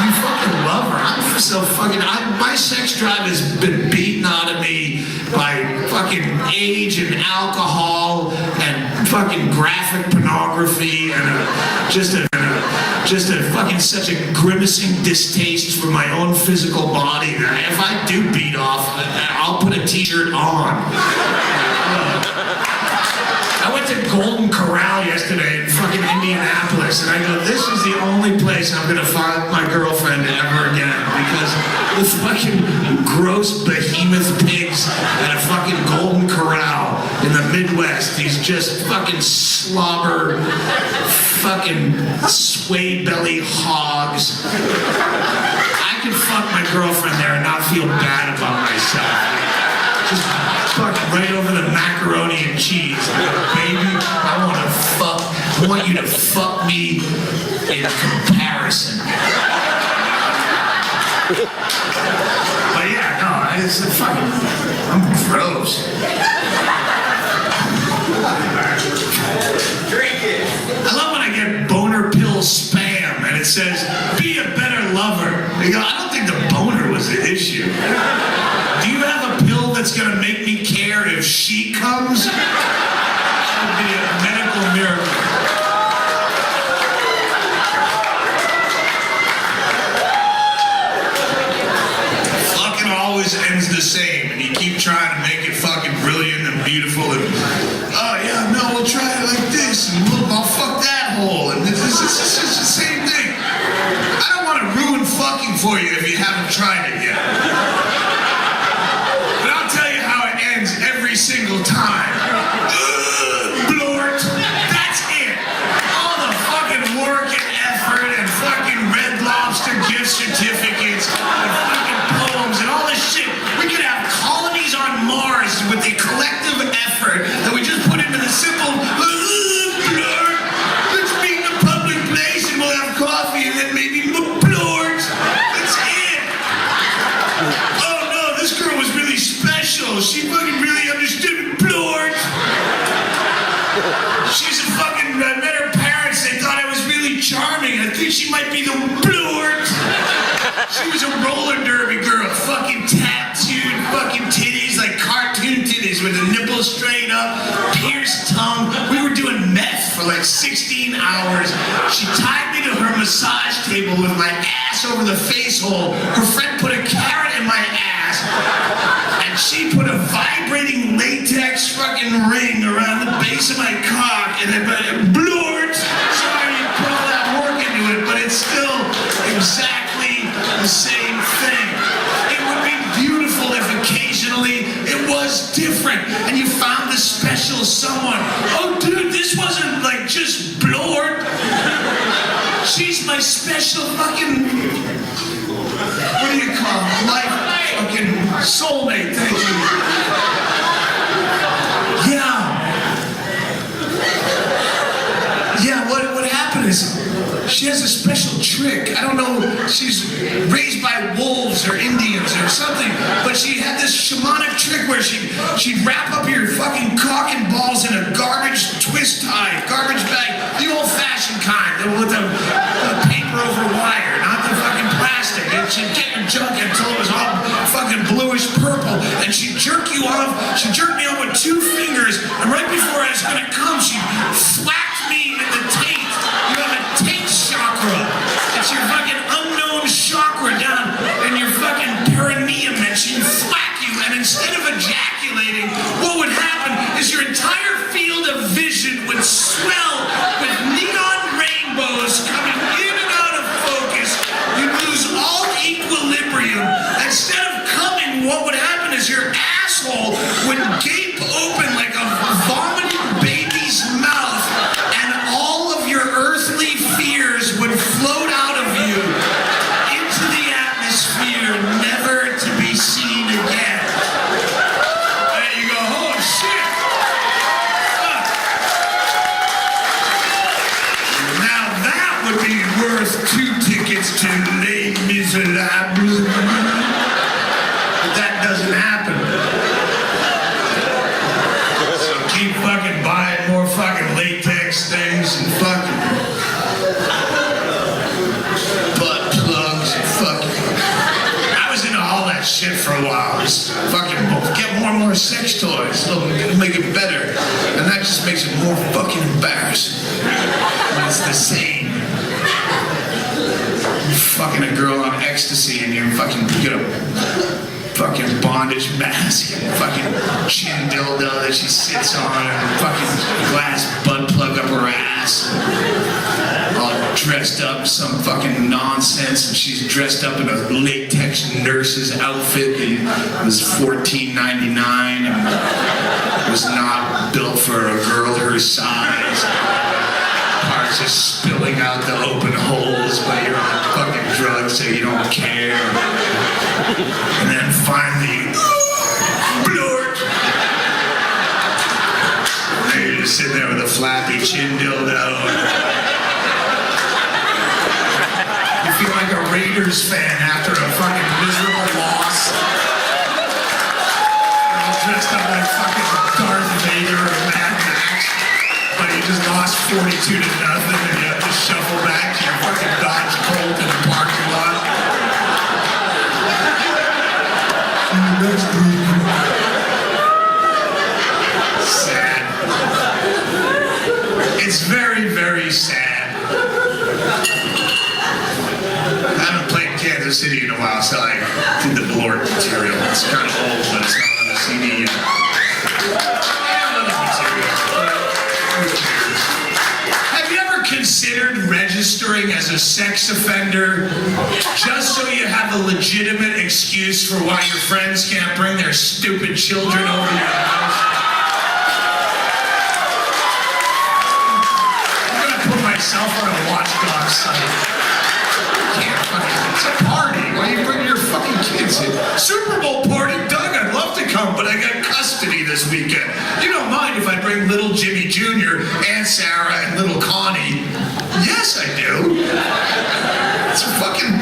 You fucking love her. I'm so fucking... my sex drive has been beaten out of me by fucking age and alcohol and fucking graphic pornography and just a fucking such a grimacing distaste for my own physical body that if I do beat off, I'll put a t-shirt on. I went to Golden Corral yesterday in fucking Indianapolis, and I go, this is the only place I'm gonna find my girlfriend ever again, because the fucking gross behemoth pigs at a fucking Golden Corral in the Midwest, these just fucking slobber, fucking sway belly hogs. I can fuck my girlfriend there and not feel bad about myself. Just fuck right over the macaroni and cheese. Baby, I want you to fuck me in comparison. But yeah, no, it's a fucking, I'm gross. Drink it. I love when I get boner pill spam and it says, be a better lover. You go, I don't think the boner was the issue. Do you have a pill that's gonna make me care if she comes? That would be a medical miracle. Fucking always ends the same, and you keep trying to make it fucking brilliant and beautiful, and oh yeah, no, we'll try it like this, and I'll fuck that hole, and it's the same thing. I don't want to ruin fucking for you if you haven't tried it yet. Every single time. Blort. That's it. All the fucking work and effort and fucking Red Lobster gift certificates and fucking poems and all this shit. We could have colonies on Mars with the collective effort that we just put into the simple blort. Let's meet in a public place and we'll have coffee and then maybe blort. That's it. Oh no, this girl was really special. She fucking really understood blort. She's a fucking, I met her parents, they thought I was really charming. I think she might be the blort. She was a roller derby girl, fucking tattooed fucking titties, like cartoon titties with the nipples straight up, pierced tongue. We were doing meth for like 16 hours. She tied me to her massage table with my ass over the face hole. Her friend put a carrot in my ass, and she put a Viagra vibrating latex fucking ring around the base of my cock, and blort. Sorry you put all that work into it, but it's still exactly the same thing. It would be beautiful if occasionally it was different, and you found this special someone. Oh, dude, this wasn't like just blort. She's my special fucking, what do you call it? Life fucking soulmate, thank you. Yeah, what happened is she has a special trick. I don't know, she's raised by wolves or Indians or something, but she had this shamanic trick where she'd wrap up your fucking cock and balls in a garbage twist tie, garbage bag, the old-fashioned kind, with the paper over wire, not the fucking plastic. And she'd get your junk until it was all fucking bluish purple, and she'd jerk you off. She jerked me off with 2 fingers, and right before I was gonna come, she whacked me in the taint. You have a taint chakra. It's your fucking unknown chakra down in your fucking perineum, and she'd thwack you, and instead of ejaculating, what would happen is your entire field of vision would swell with neon rainbows coming in and out of focus. You'd lose all equilibrium. Instead of coming, what would happen is your asshole would gape open like a vomiting baby's mouth, and all of your earthly fears would float out of you into the atmosphere, never to be seen again. And you go, oh shit! Now that would be worth 2 tickets to Les Miserables. But that doesn't happen. So keep fucking buying more fucking latex things and fucking butt plugs and fucking. I was into all that shit for a while. Just fucking get more and more sex toys. It'll make it better. And that just makes it more fucking embarrassing. When it's the same. You're fucking a girl on ecstasy and you get a fucking bondage mask and fucking chin dildo that she sits on and fucking glass butt plug up her ass. All dressed up in some fucking nonsense, and she's dressed up in a latex nurse's outfit that was $14.99 and was not built for a girl her size. Parts just spilling out the open holes, but you're on fucking drugs so you don't care. And then finally, blort! And you're just sitting there with a flappy chin dildo. You feel like a Raiders fan after a fucking miserable loss. You're all dressed up like fucking Darth Vader or Mad Max. But you just lost 42-0 and you have to shuffle back to your fucking Dodge Colt in the parking lot. Sad. It's very, very sad. I haven't played Kansas City in a while, so I did the blort material. It's kind of old, but it's not on the CD yet. Have you ever considered registering as a sex offender just so you have a legitimate excuse for why your friends can't bring their stupid children over to your house? I'm gonna put myself on a watchdog site. It's a party. Why are you bringing your fucking kids in? Super Bowl party, Doug, I'd love to come, but I got custody this weekend. You don't mind if I bring little Jimmy Jr., Aunt Sarah, and little Connie? Yes, I do. It's a fucking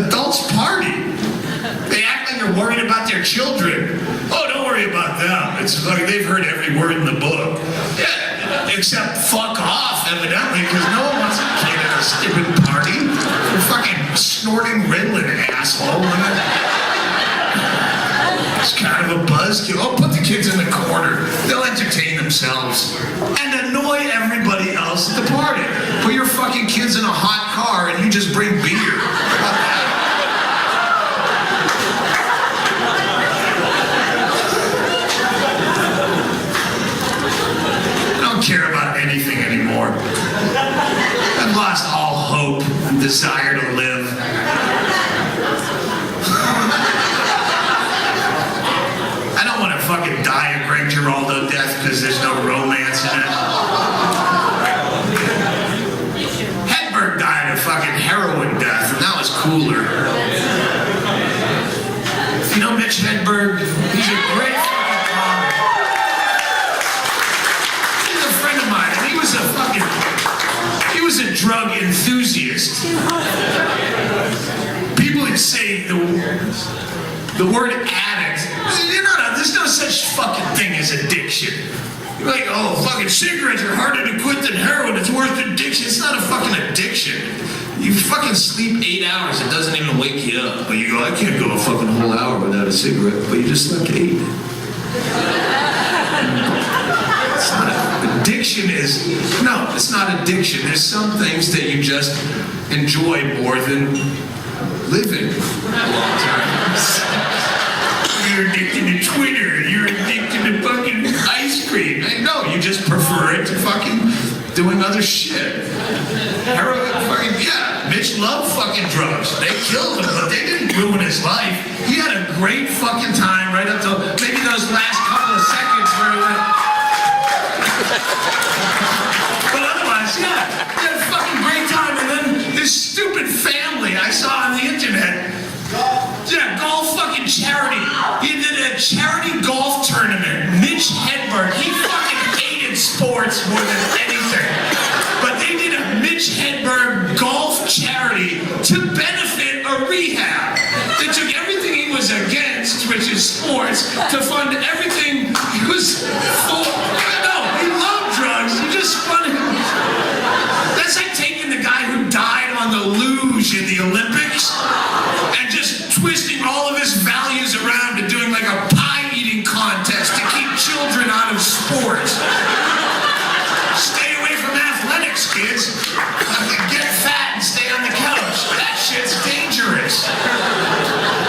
adults party. They act like they're worried about their children. Oh, don't worry about them. It's like they've heard every word in the book. Yeah, except fuck off, evidently, because no one wants a kid at a stupid party. You're fucking snorting Ritalin, asshole. It's kind of a buzzkill. Oh, put the kids in the corner. They'll entertain themselves and annoy everybody else at the party. Put your fucking kids in a hot car and you just bring beer. How about that? care about anything anymore. I've lost all hope and desire to live. I don't want to fucking die a Greg Giraldo death because there's no romance in it. Hedberg died a fucking heroin death, and that was cooler. You know Mitch Hedberg? He's a great fucking comic. He's a friend of mine, and he was a drug enthusiast. People would say the word addict. There's no such fucking thing as addiction. You're like, oh, fucking cigarettes are harder to quit than heroin. It's worse than addiction. It's not a fucking addiction. You fucking sleep 8 hours. It doesn't even wake you up. But you go, I can't go a fucking whole hour without a cigarette. But you just slept 8. It's not addiction is, no, it's not addiction. There's some things that you just enjoy more than living a long time. You're addicted to Twitter. You're addicted to fucking ice cream. No, you just prefer it to fucking doing other shit. Heroin, fucking, yeah. Mitch loved fucking drugs. They killed him, but they didn't ruin his life. He had a great fucking time right up till maybe those last couple of seconds where he went. But otherwise, yeah, he had a fucking great time. And then this stupid family I saw on the internet. Yeah, golf fucking charity. He did a charity golf tournament. Mitch Hedberg, he fucking hated sports more than anything. But they did a Mitch Hedberg golf charity to benefit a rehab. They took everything he was against, which is sports, to fund everything he was for. No, he loved drugs. You just fund him. That's like taking the guy who died on the luge in the Olympics and just twisting all of his values around to doing like a pie eating contest to keep children out of sports. Stay away from athletics, kids. Get fat and stay on the couch. That shit's dangerous.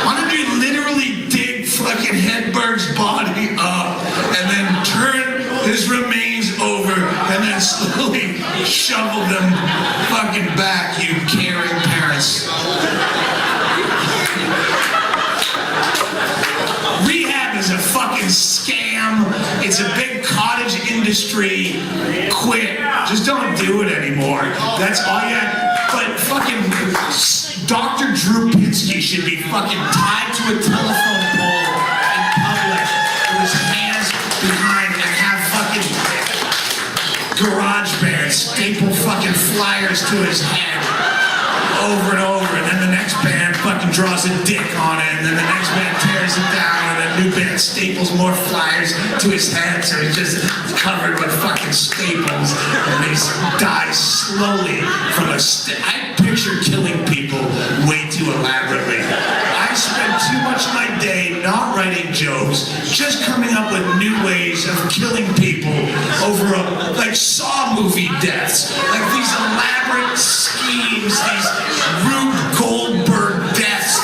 Why don't you literally dig fucking Hedberg's body up and then turn his remains over and then slowly shovel them fucking back, you caring parents. Rehab is a fucking scam. It's a big cottage industry. Quit. Just don't do it anymore. That's all you have. But fucking Dr. Drew Pinsky should be fucking tied to a telephone pole in public with his hands behind and have fucking garage bands staple fucking flyers to his head over and over, and then the next band fucking draws a dick on it, and then the next band tears it down, and the new band staples more flyers to his head, so he's just covered with fucking staples, and he dies slowly from a I picture killing people way too elaborately. I spend too much of my day not writing jokes, just coming up with new ways of killing people over like Saw movie deaths, like these elaborate schemes, these Rube Goldberg deaths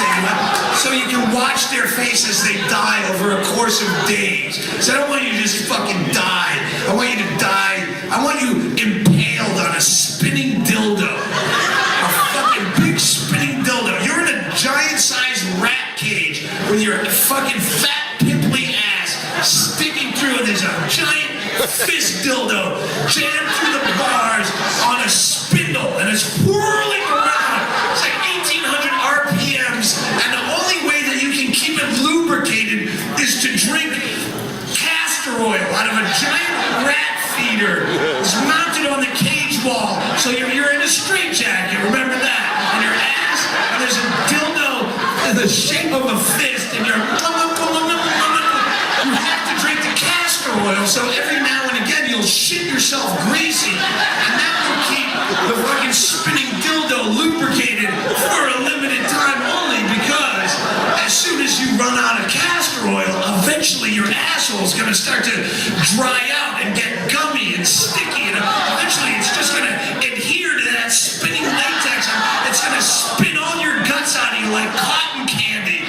so you can watch their faces they die over a course of days. So I don't want you to just fucking die. I want you to die. I want you impaled on a spinning dildo. A fucking big spinning dildo. You're in a giant-sized rat cage with your fucking fat, pimply ass sticking through, and there's a giant fist dildo jammed through the bars on a spindle, and it's whirling around. It's like 1,800 RPMs, and the only way that you can keep it lubricated is to drink castor oil out of a giant rat feeder. It's mounted on the cage wall, so you're in a straitjacket, remember that? And your ass, and there's a dildo in the shape of a fist, and you have to drink the castor oil, so every now and again you'll shit yourself greasy, and that will keep the fucking spinning dildo lubricated for a limited time only, because as soon as you run out of castor oil, eventually your asshole is going to start to dry out and get gummy and sticky, and eventually it's just going to adhere to that spinning latex, and it's going to spin all your guts out of you like cotton candy.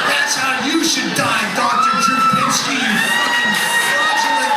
That's how you should die, Dr. Drew Pinsky, you fucking fraudulent.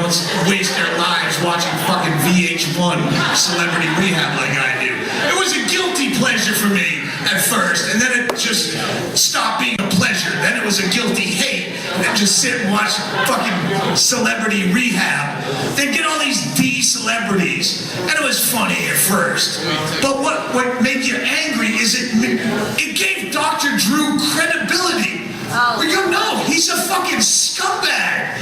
don't waste their lives watching fucking VH1 Celebrity Rehab like I do. It was a guilty pleasure for me at first, and then it just stopped being a pleasure. Then it was a guilty hate, and then just sit and watch fucking Celebrity Rehab. They'd get all these D-celebrities, and it was funny at first. But what made you angry is it gave Dr. Drew credibility. We go, no, he's a fucking scumbag.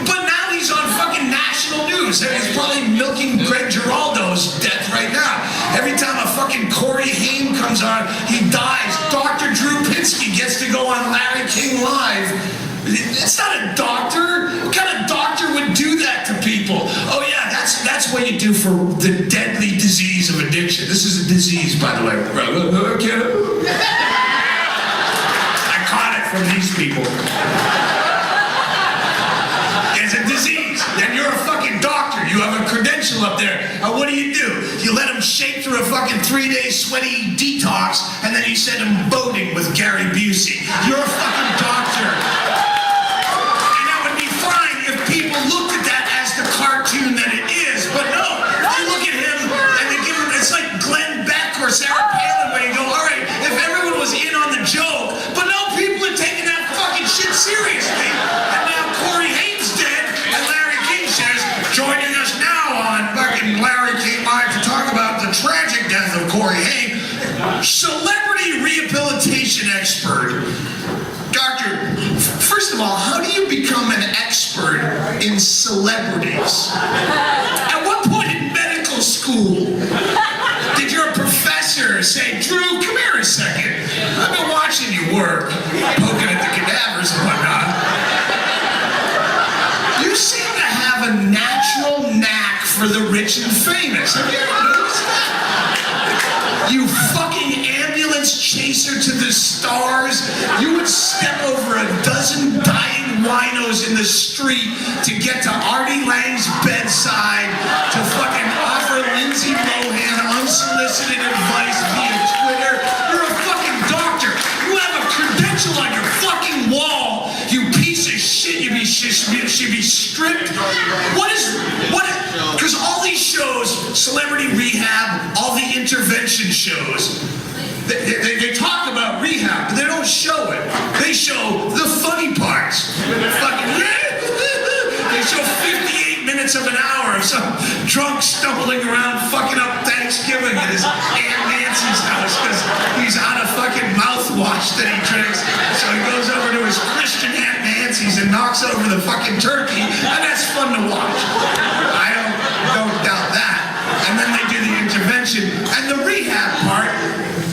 But now he's on fucking national news. And he's probably milking Greg Giraldo's death right now. Every time a fucking Corey Haim comes on, he dies. Dr. Drew Pinsky gets to go on Larry King Live. It's not a doctor. What kind of doctor would do that to people? Oh yeah, that's what you do for the deadly disease of addiction. This is a disease, by the way. From these people. It's a disease. Then you're a fucking doctor. You have a credential up there. What do? You let them shake through a fucking 3-day sweaty detox, and then you send them boating with Gary Busey. You're a fucking doctor. And that would be fine if people looked at that as the cartoon that it is. But no, they look at him and they give him, it's like Glenn Beck or Sarah Palin, where you go, all right, if everyone was in on the joke, but no, people are taking that fucking shit seriously. And now Corey Haim's dead, and Larry King says, joining us now on fucking Larry King Live to talk about the tragic death of Corey Haim, celebrity rehabilitation expert. Doctor, first of all, how do you become an expert in celebrities? At what point in medical school did your professor say, Drew, come here a second. I've been watching you work, poking at the cadavers and whatnot. You seem to have a natural knack for the rich and famous. Have you ever noticed that? You fucking ambulance chaser to the stars. You would step over a dozen dying winos in the street to get to Artie Lang's bedside to fucking offer Lindsay Lohan unsolicited advice via Twitter. You're a fucking doctor. You have a credential on your fucking wall. You piece of shit. You should be stripped. Because all these shows, Celebrity Rehab, all the intervention shows, they talk about rehab, but they don't show it. They show the funny parts. They show 58 minutes of an hour of some drunk stumbling around fucking up Thanksgiving at his Aunt Nancy's house because he's out of fucking mouthwash that he drinks. So he goes over to his Christian Aunt Nancy's and knocks over the fucking turkey, and that's fun to watch. I don't doubt that. And then they do the intervention. And the rehab part,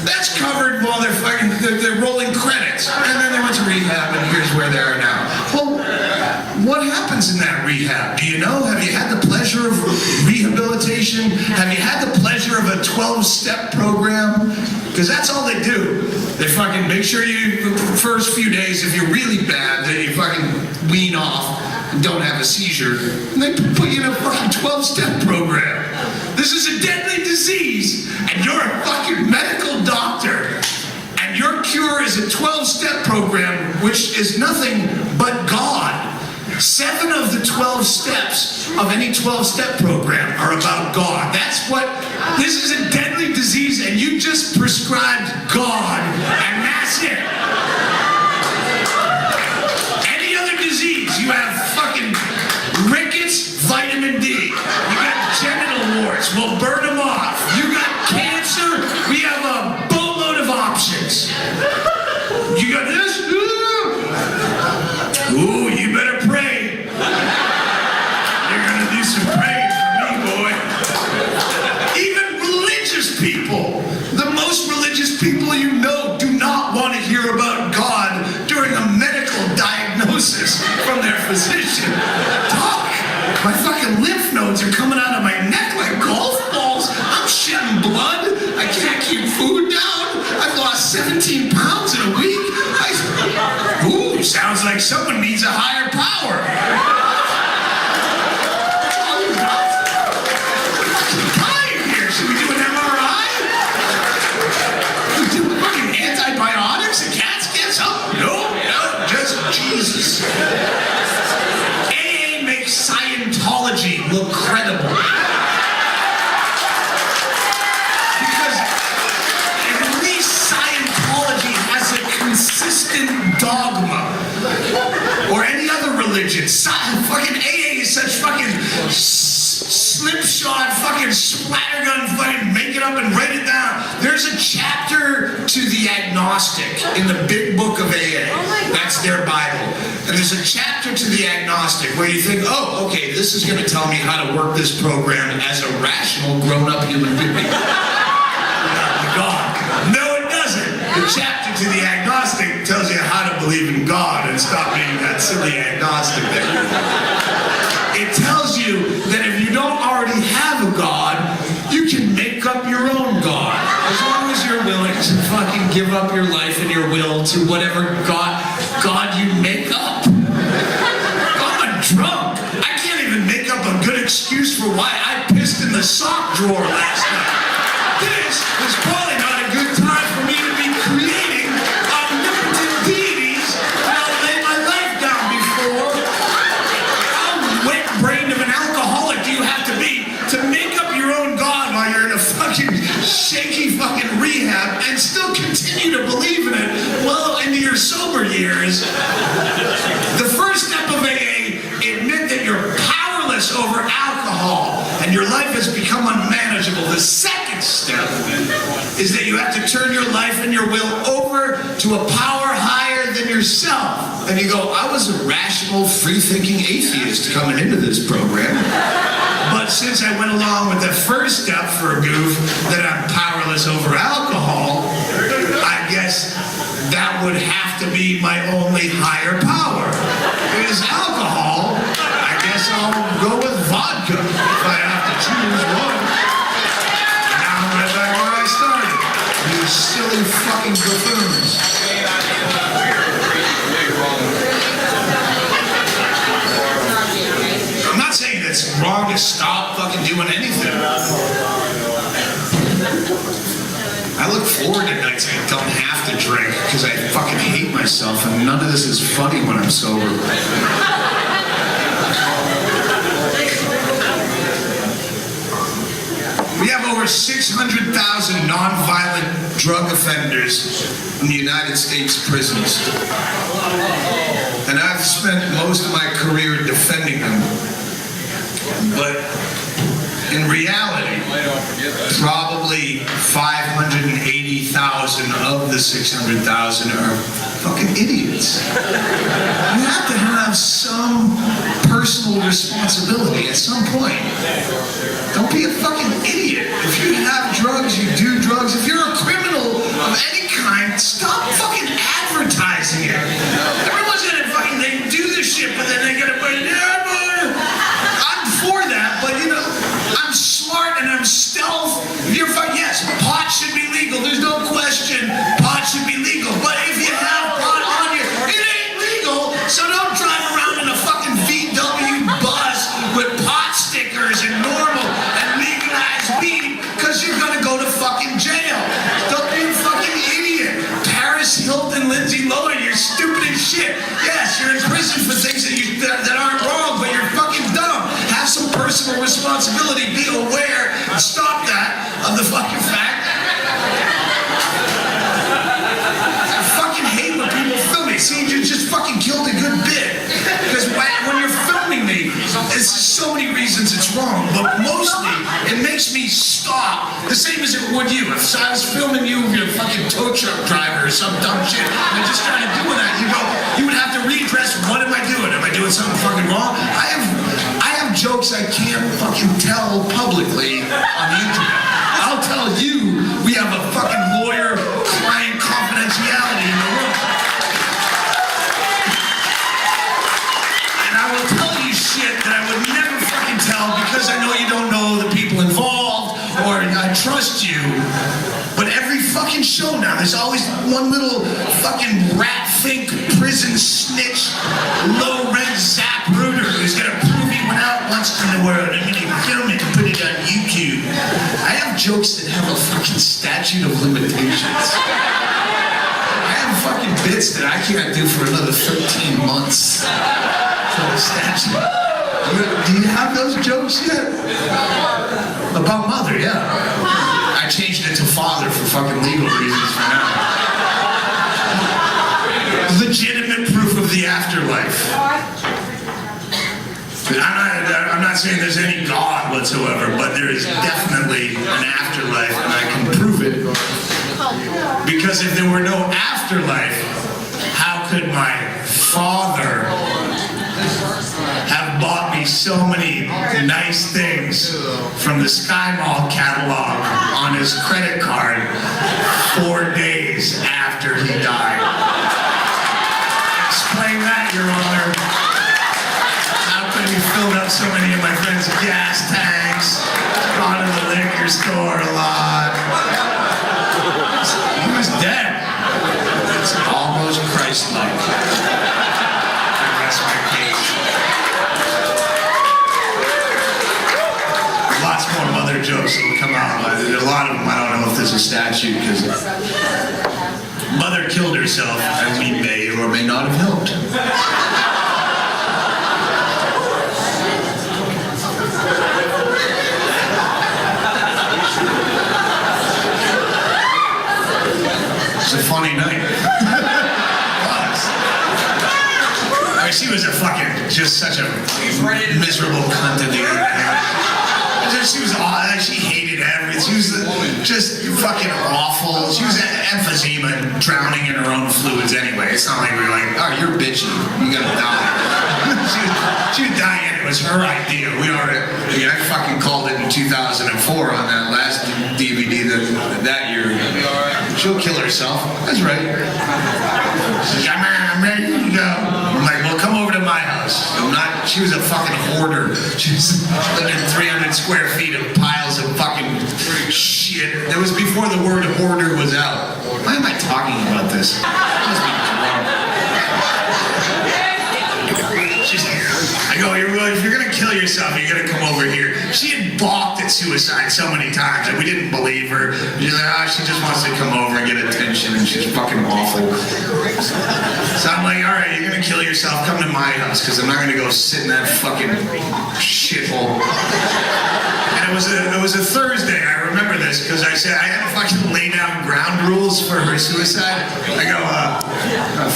that's covered while they're rolling credits. And then they went to rehab, and here's where they are now. Well, what happens in that rehab? Do you know? Have you had the pleasure of rehabilitation? Have you had the pleasure of a 12-step program? Because that's all they do. They fucking make sure you, the first few days, if you're really bad, that you fucking wean off and don't have a seizure, and they put you in a fucking 12-step program. This is a deadly disease, and you're a fucking medical doctor, and your cure is a 12-step program, which is nothing but God. 7 of the 12 steps of any 12-step program are about God. This is a deadly disease, and you just prescribed God, and that's it. Any other disease, you have fucking rickets, vitamin D. You got genital warts, we'll burn them off. You got cancer, we have a boatload of options. You got this? Ooh, you better pray. You're gonna do some praying for me, boy. Even religious people, the most religious people you know, do not want to hear about God during a medical diagnosis from their physician. Doc, my fucking lymph nodes are coming out of my neck like golf balls. I'm shitting blood. I can't keep food down. I've lost 17 pounds in a week. Ooh, sounds like someone needs a higher power. I'm tired here. Should we do an MRI? We do fucking antibiotics and CAT scans? Oh, no, just Jesus. AA makes look credible. Because at least Scientology has a consistent dogma. Or any other religion. Fucking AA is such fucking slipshod, fucking splattergun, fucking make it up and write it down. There's a chapter to the agnostic in the big book of AA. That's their Bible. And there's a chapter to the agnostic where you think, oh, okay, this is going to tell me how to work this program as a rational, grown-up human being. God. No, it doesn't. The chapter to the agnostic tells you how to believe in God and stop being that silly agnostic there. It tells you that if you don't already have a God, you can make up your own God. As long as you're willing to fucking give up your life and your will to whatever God you make up. I'm a drunk. I can't even make up a good excuse for why I pissed in the sock drawer last night. This is probably not a good time for me to be creating omnipotent deities that I'll lay my life down before. How wet-brained of an alcoholic do you have to be to make up your own God while you're in a fucking shaky fucking rehab and still continue to believe in it well into your sober years? The first step of AA, admit that you're powerless over alcohol and your life has become unmanageable. The second step is that you have to turn your life and your will over to a power higher than yourself. And you go, I was a rational, free-thinking atheist coming into this program. But since I went along with the first step for a goof, that I'm powerless over alcohol, I guess that would have to be my only higher power. It is alcohol. I guess I'll go with vodka if I have to choose one. Now I'm right back where I started. You silly fucking buffoons. I'm not saying it's wrong to stop fucking doing anything. I look forward to nights I don't have to drink because I fucking hate myself and none of this is funny when I'm sober. We have over 600,000 nonviolent drug offenders in the United States prisons. And I've spent most of my career defending them. But in reality, probably 580,000 of the 600,000 are fucking idiots. You have to have some personal responsibility at some point. Don't be a fucking idiot. If you have drugs, you do drugs. If you're a criminal of any kind, stop fucking advertising it. Everyone's gonna fucking, they do this shit, but then they gotta put it, I'm for that, but you know, I'm smart and I'm stealth. If you're fucking, yes, pot should be legal. There's no question pot should be legal. But if you have pot on you, it ain't legal. So don't drive around in a fucking VW bus with pot stickers and normal and legalized weed because you're gonna go to fucking jail. Don't be a fucking idiot. Paris Hilton, Lindsay Lohan, you're stupid as shit. Yes, you're in prison for things that aren't wrong, but you're fucking dumb. Have some personal responsibility. Be aware. Stop that of the fucking fact. I fucking hate when people film me. See, you just fucking killed a good bit. Because when you're filming me, it's so many reasons it's wrong, but mostly it makes me stop. The same as it would you. If I was filming you, you're a fucking tow truck driver or some dumb shit, and I just started doing that, you would have to readdress, what am I doing? Am I doing something fucking wrong? I have jokes I can't fucking tell publicly on the internet. I'll tell you, we have a fucking lawyer-client confidentiality in the room. And I will tell you shit that I would never fucking tell because I know you don't know the people involved or I trust you. But every fucking show now, there's always one little fucking rat-think prison snitch, low-rent zapruder who's gonna prove he went out once in the world and then you film it and put it on YouTube. I have jokes that have a fucking statute of limitations. I have fucking bits that I can't do for another 13 months. For the statute. Do you have those? those jokes yet? About mother, yeah. I changed it to father for fucking legal reasons for now. Legitimate proof of the afterlife. I'm not saying there's any God whatsoever, but there is definitely an afterlife, and I can prove it. Because if there were no afterlife, how could my father have bought me so many nice things from the Sky Mall catalog on his credit card 4 days after he died? Explain that, Your Honor. How could he filled up so many of my friends' gas tanks, gone to the liquor store a lot? He was dead. It's almost Christ-like. I rest my case. Lots more mother jokes that will come out. A lot of them, I don't know if there's a statute, because mother killed herself, and we may or may not have helped. It's a funny night. I mean, she was a fucking, just such a miserable cunt at the end. She was odd. She hated everything. She was just fucking awful. She was emphysema and drowning in her own fluids anyway. It's not like we were like, oh, you're bitchy. You gotta die. she was dying. It was her idea. I fucking called it in 2004 on that last DVD that year. She'll kill herself. That's right. She's like, I'm ready to go. I'm like, well, come over to my house. She was a fucking hoarder. She was living in 300 square feet of piles of fucking shit. That was before the word hoarder was out. Why am I talking about this? I must be I go, if you're gonna kill yourself, you're gonna come over here. She had balked at suicide so many times that we didn't believe her. She's like, she just wants to come over and get attention, and she's fucking awful. So I'm like, all right, you're gonna kill yourself, come to my house, because I'm not gonna go sit in that fucking shithole. And it was a Thursday. I remember this because I said I had to fucking lay down ground rules for her suicide. I go,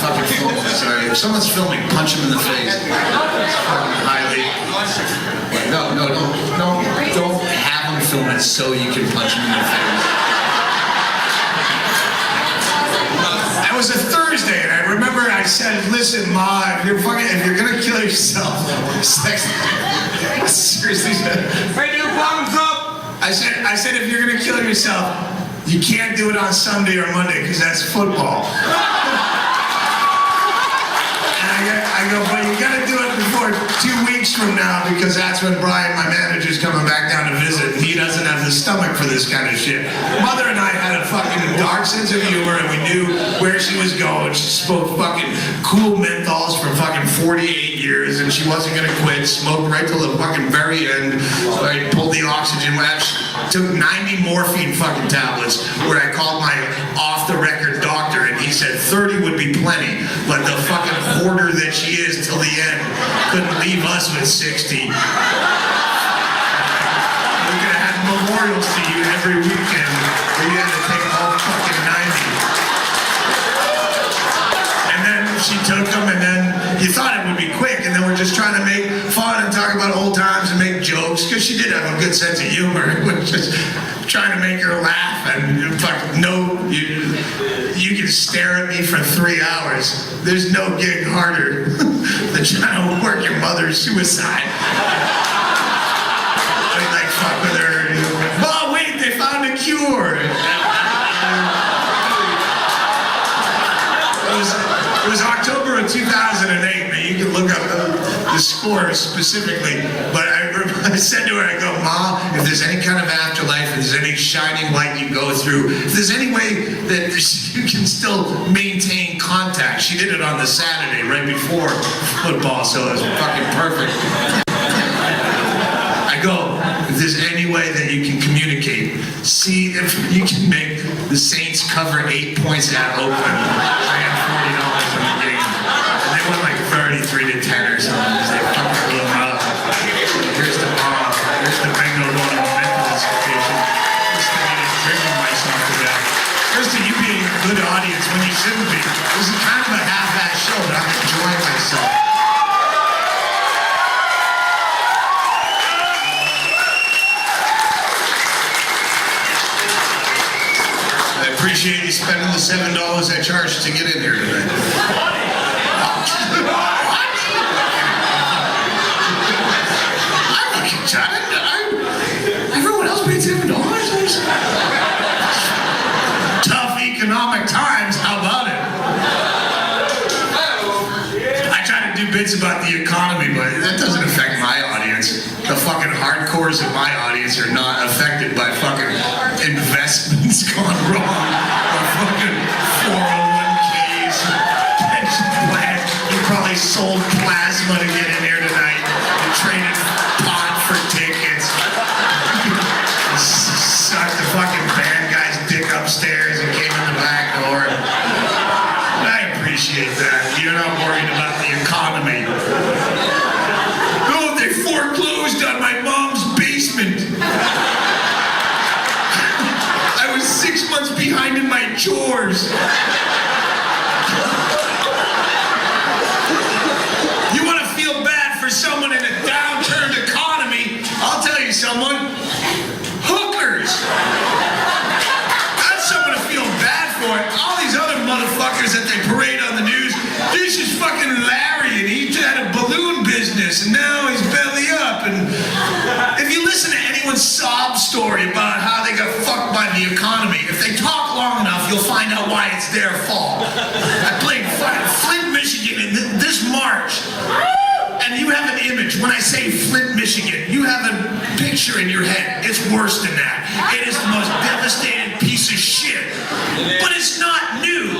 fucking film. Sorry, if someone's filming, punch him in the face. Fucking highly. Don't have them film it so you can punch him in the face. It was a Thursday, and I remember I said, listen, Ma, if you're gonna kill yourself, seriously said, hey, dude, bottoms up. I said, if you're gonna kill yourself, you can't do it on Sunday or Monday, because that's football. I go, but you gotta do it before 2 weeks from now, because that's when Brian, my manager's coming back down to visit, and he doesn't have the stomach for this kind of shit. Mother and I had a fucking dark sense of humor, and we knew where she was going. She smoked fucking cool menthols for fucking 48 years, and she wasn't gonna quit. Smoked right till the fucking very end. So I pulled the oxygen mask, took 90 morphine fucking tablets, where I called my off-the-record doctor, and he said 30 would be plenty, but the fucking hoarder that she is till the end couldn't leave us with 60. We're gonna have memorials to you every weekend where you had to take all fucking 90. And then she took them, and then you thought it would be quick, and then we're just trying to make fun and talk about old times and make jokes, because she did have a good sense of humor. We're just trying to make her laugh, and you can stare at me for 3 hours. There's no gig harder than trying to work your mother's suicide. I like fuck with her. Oh wait, they found a cure. It was October of 2008. Now you can look up the scores specifically, but I said to her, I go, Ma, if there's any kind of afterlife, if there's any shining light you go through, if there's any way that you can still maintain contact. She did it on the Saturday right before football, so it was fucking perfect. I go, if there's any way that you can communicate, see if you can make the Saints cover 8 points at Oakland. I have $40 in the game. And they won like 33-10 or something. They fucking blew them up. Here's the ball. appreciate you spending the $7 I charged to get in here today. Everyone else paid $7. Tough economic times, how about it? I try to do bits about the economy, but that doesn't affect my audience. The fucking hardcores of my audience are not affected by fucking investments gone wrong, or fucking 401ks, pension plans. You probably sold plasma to get in here tonight. You traded pot for tickets. Sucked the fucking bad guy's dick upstairs and came in the back door. I appreciate that. You're not worried about the economy. Oh, they foreclosed on my mom's basement. I was 6 months behind in my chores. You want to feel bad for someone in a downturned economy? I'll tell you someone. Hookers. That's someone to feel bad for. All these other motherfuckers that they parade on the news. This is fucking Larry, and he had a balloon business, and now he's belly up. And if you listen to anyone's sob story about how they got fucked by the economy, if they talk long enough, you'll find out why it's their fault. I played Flint, Michigan in this March. And you have an image. When I say Flint, Michigan, you have a picture in your head. It's worse than that. It is the most devastating piece of shit. But it's not new.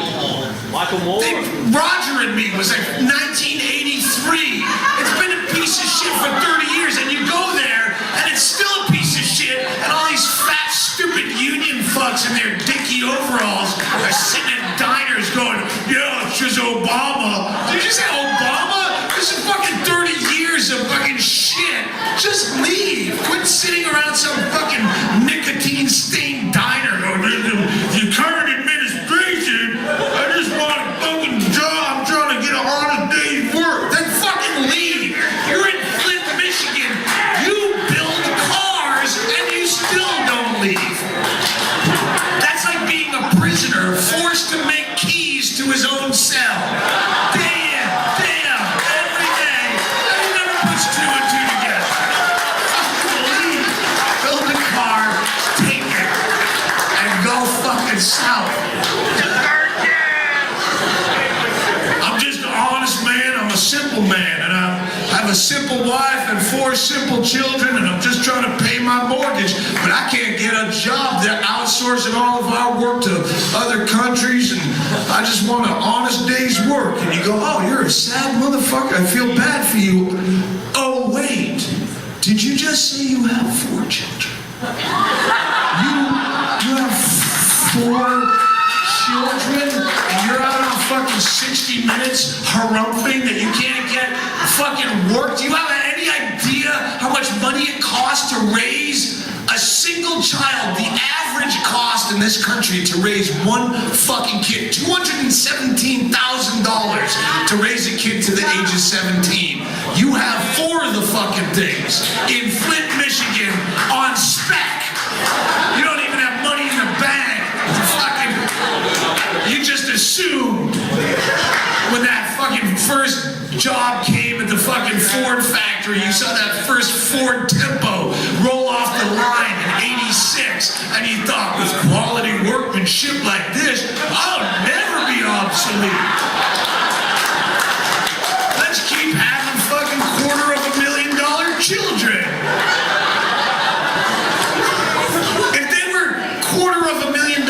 Michael Moore. Roger and Me was like 1983. It's been a piece of shit for 30 years, and you go there, and it's still a piece of shit, and all these fat, stupid union fucks in their dicky overalls are sitting in diners going, yeah, it's just Obama. Did you say Obama? This is fucking 30 years of fucking shit. Just leave. Quit sitting around some fucking nicotine-stained diner going, the current administration, I just want a fucking job. I'm trying to get an honest day's work. Then fucking leave. You're in Flint, Michigan. You build cars and you still don't leave. That's like being a prisoner forced to make keys to his own cell. Day in, day out, every day. And he never puts two and two together. Leave. Build a car, take it, and go fucking south. I'm just an honest man. I'm a simple man, and I have a simple wife and 4 simple children, and I'm just trying to pay my mortgage. But I can't get a job. They're outsourcing all of our work to other countries, and I just want an honest day's work. And you go, oh, you're a sad motherfucker. I feel bad for you. Oh, wait. Did you just say you have 4 children? You have 4 children, and you're out on fucking 60 Minutes harumphing that you can't get fucking work? Do you have any idea how much money it costs to raise a single child? The average cost in this country to raise one fucking kid, $217,000 to raise a kid to the age of 17. You have 4 of the fucking things in Flint, Michigan on spec. You don't even have money in the bank. You just assumed when that fucking first job came at the fucking Ford factory, you saw that first Ford Tempo roll off the line in '86, and you thought, with quality workmanship like this, I'll never be obsolete. Let's keep having fucking $250,000 children. If they were $250,000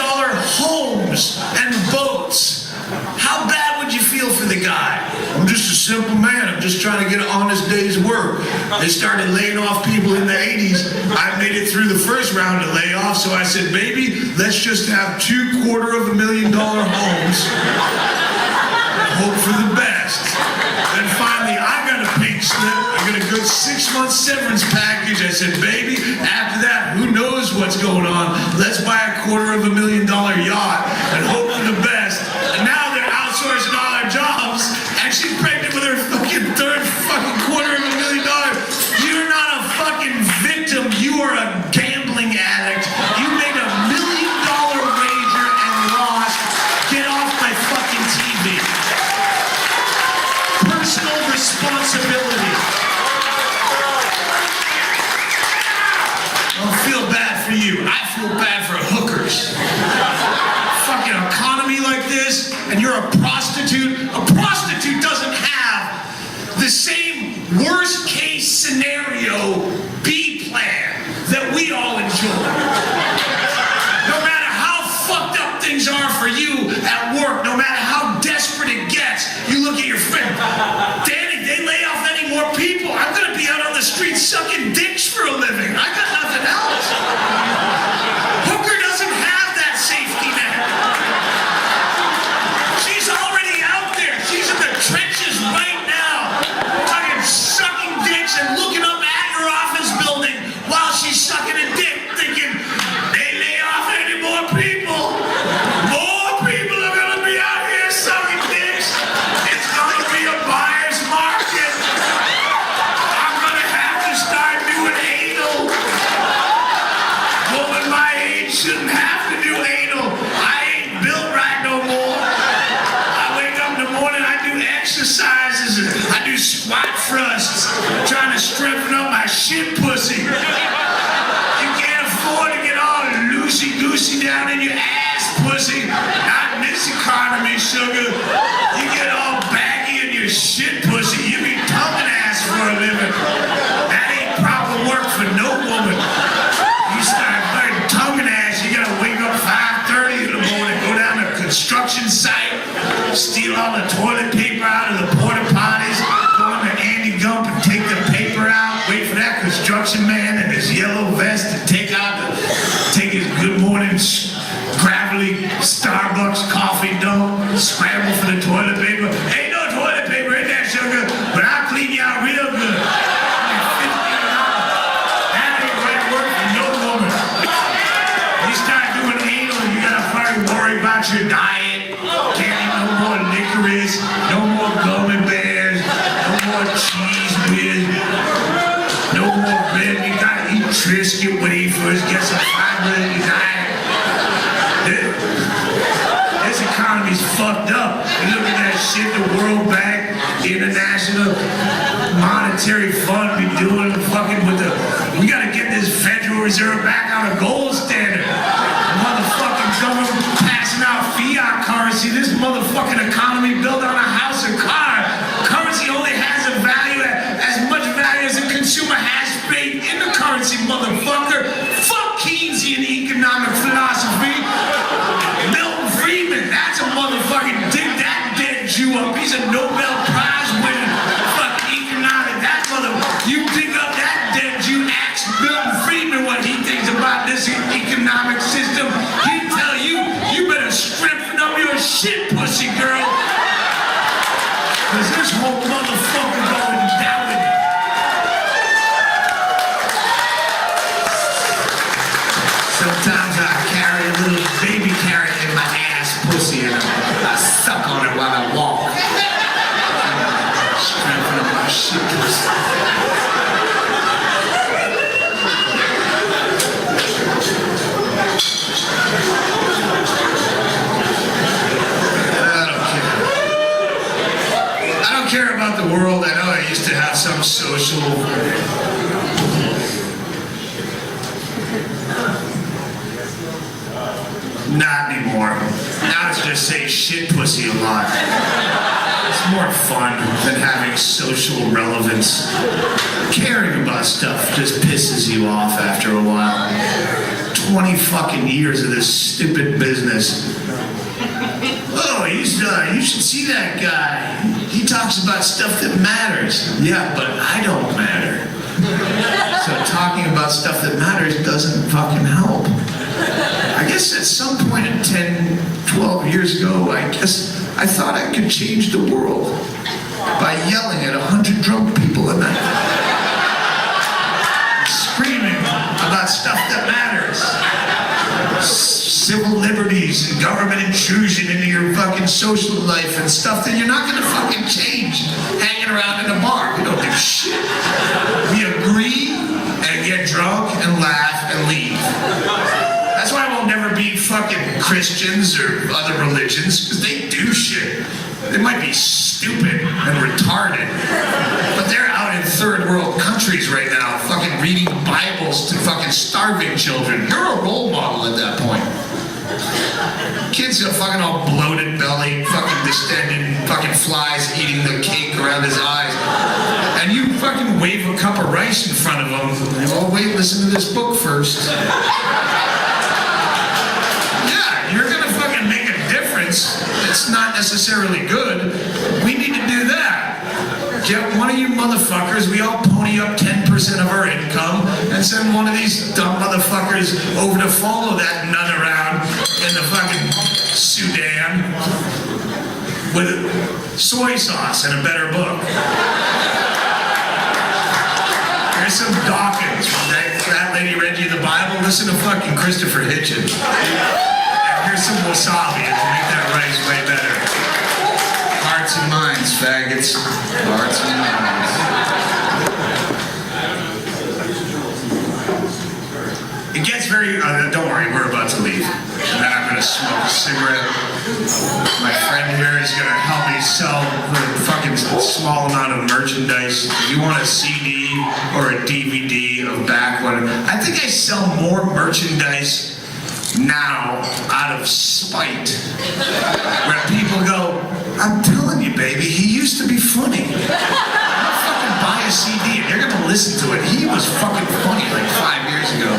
homes and boats, how bad would you feel for the guy? I'm just a simple man. I'm just trying to get an honest day's work. They started laying off people in the 80s. I made it through the first round of layoffs, so I said, baby, let's just have $250,000 homes. Hope for the best. Then finally, I got a pink slip. I got a good 6-month severance package. I said, baby, after that, who knows what's going on? Let's buy a $250,000 yacht and hope for the best. And now they're outsourcing all our jobs, and she's pregnant with her fucking third fucking $250,000. You're not a fucking victim. You are a gambling addict. You made $1 million wager and lost. you. I feel bad for hookers. Fucking economy like this, and you're a prostitute. A prostitute doesn't have the same worst case scenario B plan that we all enjoy. No matter how fucked up things are for you at work, no matter how desperate it gets, you look at your friend, Danny, they lay off any more people. I'm gonna be out on the street sucking dicks for a living. I got nothing else. Hooker doesn't have that safety net. She's already out there. She's in the trenches right now, fucking sucking dicks and looking up at your office building while she's sucking a dick, thinking, they lay off any more people. More people are gonna be out here sucking dicks. It's gonna be a buyer's market. I'm gonna have to start doing anal. Woman my age shouldn't have to do anal. I ain't built right no more. I wake up in the morning, I do exercises, I do squat thrusts, trying to strengthen up my shit pussy. You can't afford to get all loosey-goosey down in your ass pussy. Not in this economy, sugar. You get all baggy in your shit pussy. You be tonguing ass for a living. That ain't proper work for no woman. You start learning tonguing ass, you gotta wake up 5:30 in the morning, go down to a construction site, steal all the toilet paper out of the porta potties, go into Andy Gump and take the paper out, wait for that construction man in his yellow vest to take his good morning gravelly Starbucks coffee dough, scramble for the toilet paper. Ain't no toilet paper in there, sugar, but I'll clean you out real good. That ain't right work for no woman. You start doing anal, you gotta fucking worry about your diet. Can't eat no more licorice, no more gummy bears, no more cheese whiz, no more bread. You gotta eat Triscuit wafers, get some fiber in your diet. This economy's fucked up. You look at that shit the World Bank, International Monetary Fund be doing fucking with the... We gotta get this Federal Reserve back on a gold standard. The motherfucking government passing out fiat currency. This motherfucking economy built on a house or car. Currency only has a value, as much value as a consumer has faith in the currency, motherfucker. Fuck Keynesian economic philosophy. Milton Friedman, that's a motherfucking dig that dead Jew up. He's a Nobel Prize winning fucking economic. That you dig up that dead Jew, ask Milton Friedman what he thinks about this economic system. He'd tell you, you better strengthen up your shit, pussy girl. Cause this whole motherfucker going down with it. Sometimes I carry a little baby carrot in my ass pussy and I suck on it while I walk. Strengthen up my shit pussy. I don't care about the world. I know I used to have some social... Not anymore. Now it's just say shit pussy a lot. It's more fun than having social relevance. Caring about stuff just pisses you off after a while. 20 fucking years of this stupid business. Oh, you should see that guy. He talks about stuff that matters. Yeah, but I don't matter. So talking about stuff that matters doesn't fucking help. I guess at some point in 10, 12 years ago, I thought I could change the world by yelling at 100 drunk people a night. Screaming about stuff that matters. Civil liberties and government intrusion into your fucking social life and stuff that you're not gonna fucking change hanging around in a bar. We don't do shit. We agree and get drunk and laugh and leave. That's why we'll never be fucking Christians or other religions, because they do shit. They might be stupid and retarded, but they're out in third world countries right now fucking reading Bibles to fucking starving children. You're a role model at that point. Kids are fucking all bloated belly, fucking distended, fucking flies eating the cake around his eyes. And you fucking wave a cup of rice in front of them. Oh, wait, listen to this book first. Yeah, you're gonna fucking make a difference. It's not necessarily good. We need to do that. Get one of you motherfuckers, we all pony up 10% of our income and send one of these dumb motherfuckers over to follow that nut around in the fucking Sudan with soy sauce and a better book. Here's some Dawkins. That lady read you the Bible. Listen to fucking Christopher Hitchens. And here's some wasabi to make that rice way better. Hearts and minds, faggots. Hearts and minds. It gets very, don't worry, we're about to leave. And then I'm gonna smoke a cigarette. My friend here is gonna help me sell a fucking small amount of merchandise. If you want a CD or a DVD of back when, I think I sell more merchandise now out of spite. Where people go, I'm telling you, baby, he used to be funny. I'll fucking buy a CD and you're gonna listen to it. He was fucking funny like 5 years ago.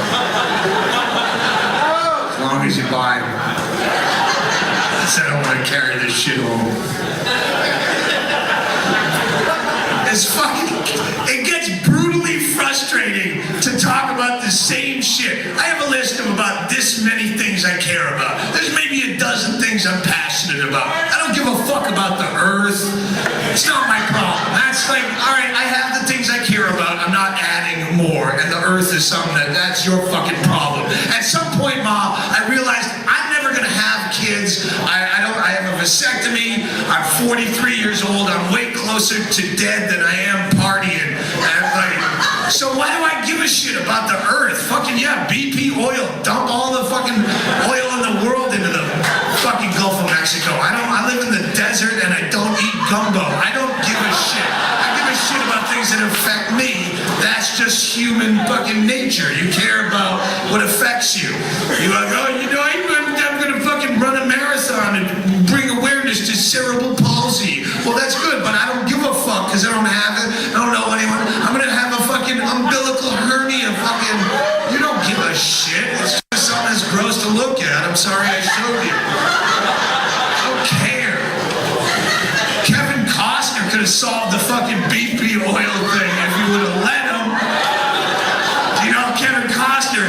As long as you buy them. I said I don't want to carry this shit home. It's fucking, it gets brutally frustrating to talk about the same shit. I have a list of about this many things I care about. There's maybe a dozen things I'm passionate about. I don't give a fuck about the earth. It's not my problem. That's like, all right, I have the things I care about. I'm not adding more. And the earth is something that's your fucking problem. At some point, Ma, I realized I'm never gonna have kids. I have a vasectomy. I'm 43 years old. I'm way closer to dead than I am partying. And like, so why do I give a shit about the earth? Fucking yeah, BP oil. Dump all the fucking oil in the world into the fucking Gulf of Mexico. I live in the desert and I don't eat gumbo. I don't give a shit. I give a shit about things that affect me. That's just human fucking nature. You care about what affects you. You're like, oh, you know, I'm gonna fucking run a marathon and bring awareness to cerebral palsy. Well, that's good, but I don't give a fuck because I don't have it. I don't know anyone. I'm gonna have a fucking umbilical hernia. Fucking, you don't give a shit. It's just something that's gross to look at. I'm sorry I showed you. I don't care. Kevin Costner could have solved the fucking BP oil thing if you would have let him. You know, Kevin Costner,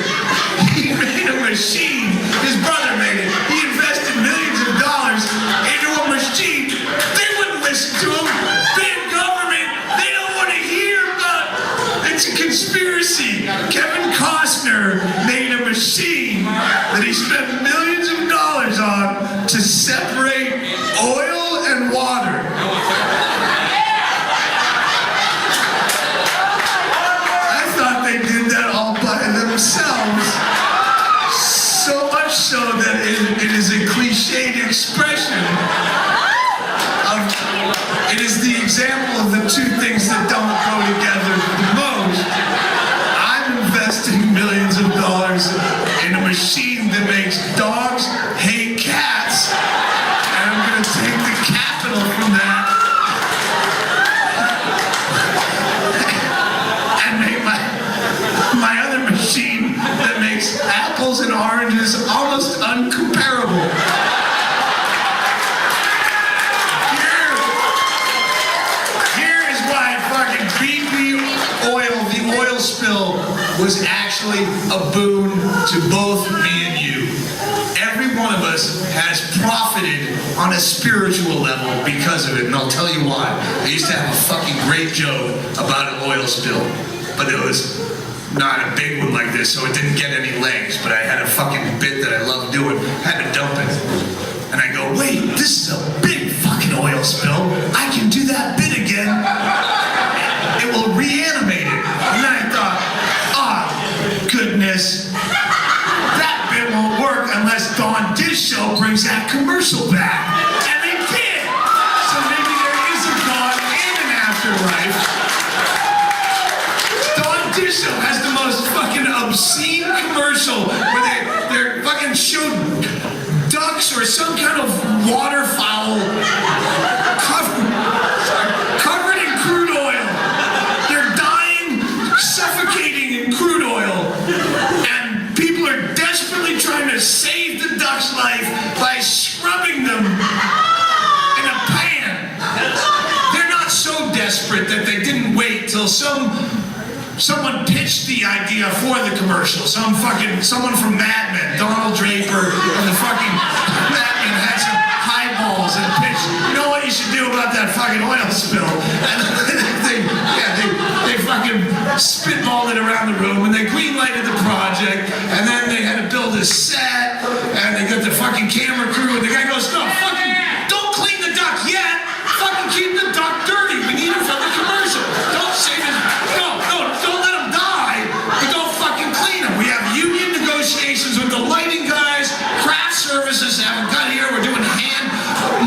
he made a machine. His brother made it. He invested millions of dollars into a machine. They wouldn't listen to him. Big government, they don't want to hear about it. It's a conspiracy. Kevin Costner made a machine that he spent millions of dollars on to separate oil and water. I thought they did that all by themselves. So much so that it is a cliched expression of, it is the example of the two things that don't go together the most. I'm investing millions of dollars in a machine that makes dogs hate cats, and I'm going to take the capital from that and make my other machine that makes apples and oranges almost uncomparable. Here is why fucking BP oil, the oil spill, was actually a boon to both me and you. Every one of us has profited on a spiritual level because of it, and I'll tell you why. I used to have a fucking great joke about an oil spill, but it was not a big one like this, so it didn't get any legs, but I had a fucking bit that I loved doing, had to dump it. And I go, wait, this is a big fucking oil spill. I can do that bit again. It will reanimate it. And then I thought, goodness, that bit won't work unless Dawn Dish Show brings that commercial back. And they did. So maybe there is a God and an afterlife. Dish Show has the most obscene commercial where they're fucking showed ducks or some kind of waterfowl covered in crude oil. They're dying, suffocating in crude oil, and people are desperately trying to save the duck's life by scrubbing them in a pan. They're not so desperate that they didn't wait till someone pitched the idea for the commercial. Someone from Mad Men, Donald Draper, and the fucking Mad Men had some highballs and pitched, you know what you should do about that fucking oil spill? And they fucking spitballed it around the room, and they greenlighted the project, and then they had to build a set, and they got the fucking camera crew, and the guy goes, no, fucking, don't clean the duck yet, fucking keep the duck dirty, we need it for the commercial. Don't save it, don't let them die, but don't fucking clean them. We have union negotiations with the lighting guys, craft services haven't got here, we're doing hand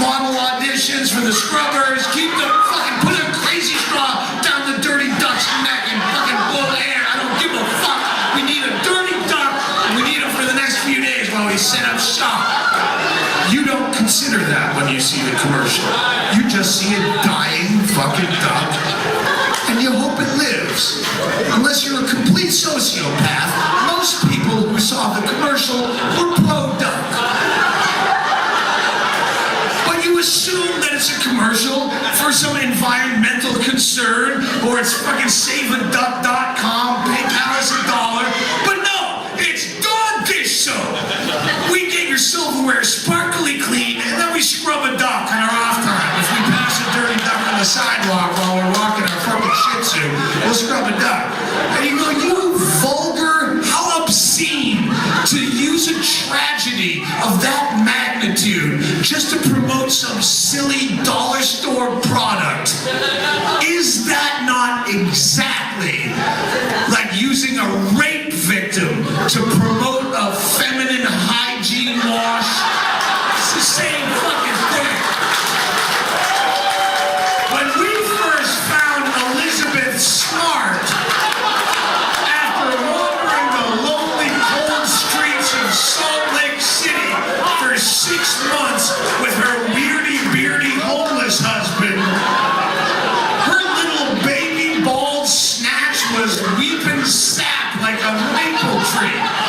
model auditions for the scrubbers, keep the fucking, put a crazy straw down the dirty duck's neck and fucking blow air, I don't give a fuck, we need a dirty duck, and we need it for the next few days while we set up shop. You don't consider that when you see the commercial. You just see a dying fucking duck, and you hope it lives. Unless you're a complete sociopath, most people who saw the commercial were pro-duck. But you assume that it's a commercial for some environmental concern, or it's fucking saveaduck.com, PayPal us $1. But no, it's dog dish soap. We get your silverware sparkly clean, and then we scrub a duck on our off time. If we pass a dirty duck on the sidewalk while we're walking our fucking shih tzu, we'll scrub a duck. And you go, you vulgar, how obscene to use a tragedy of that magnitude just to promote some silly dollar store product. Is that not exactly like using a rape victim to promote a feminine hygiene wash? It's the same fucking thing. When we first found Elizabeth Smart, after wandering the lonely, cold streets of Salt Lake City for 6 months with her weirdy, beardy, homeless husband, her little baby bald snatch was weeping sap like a maple tree.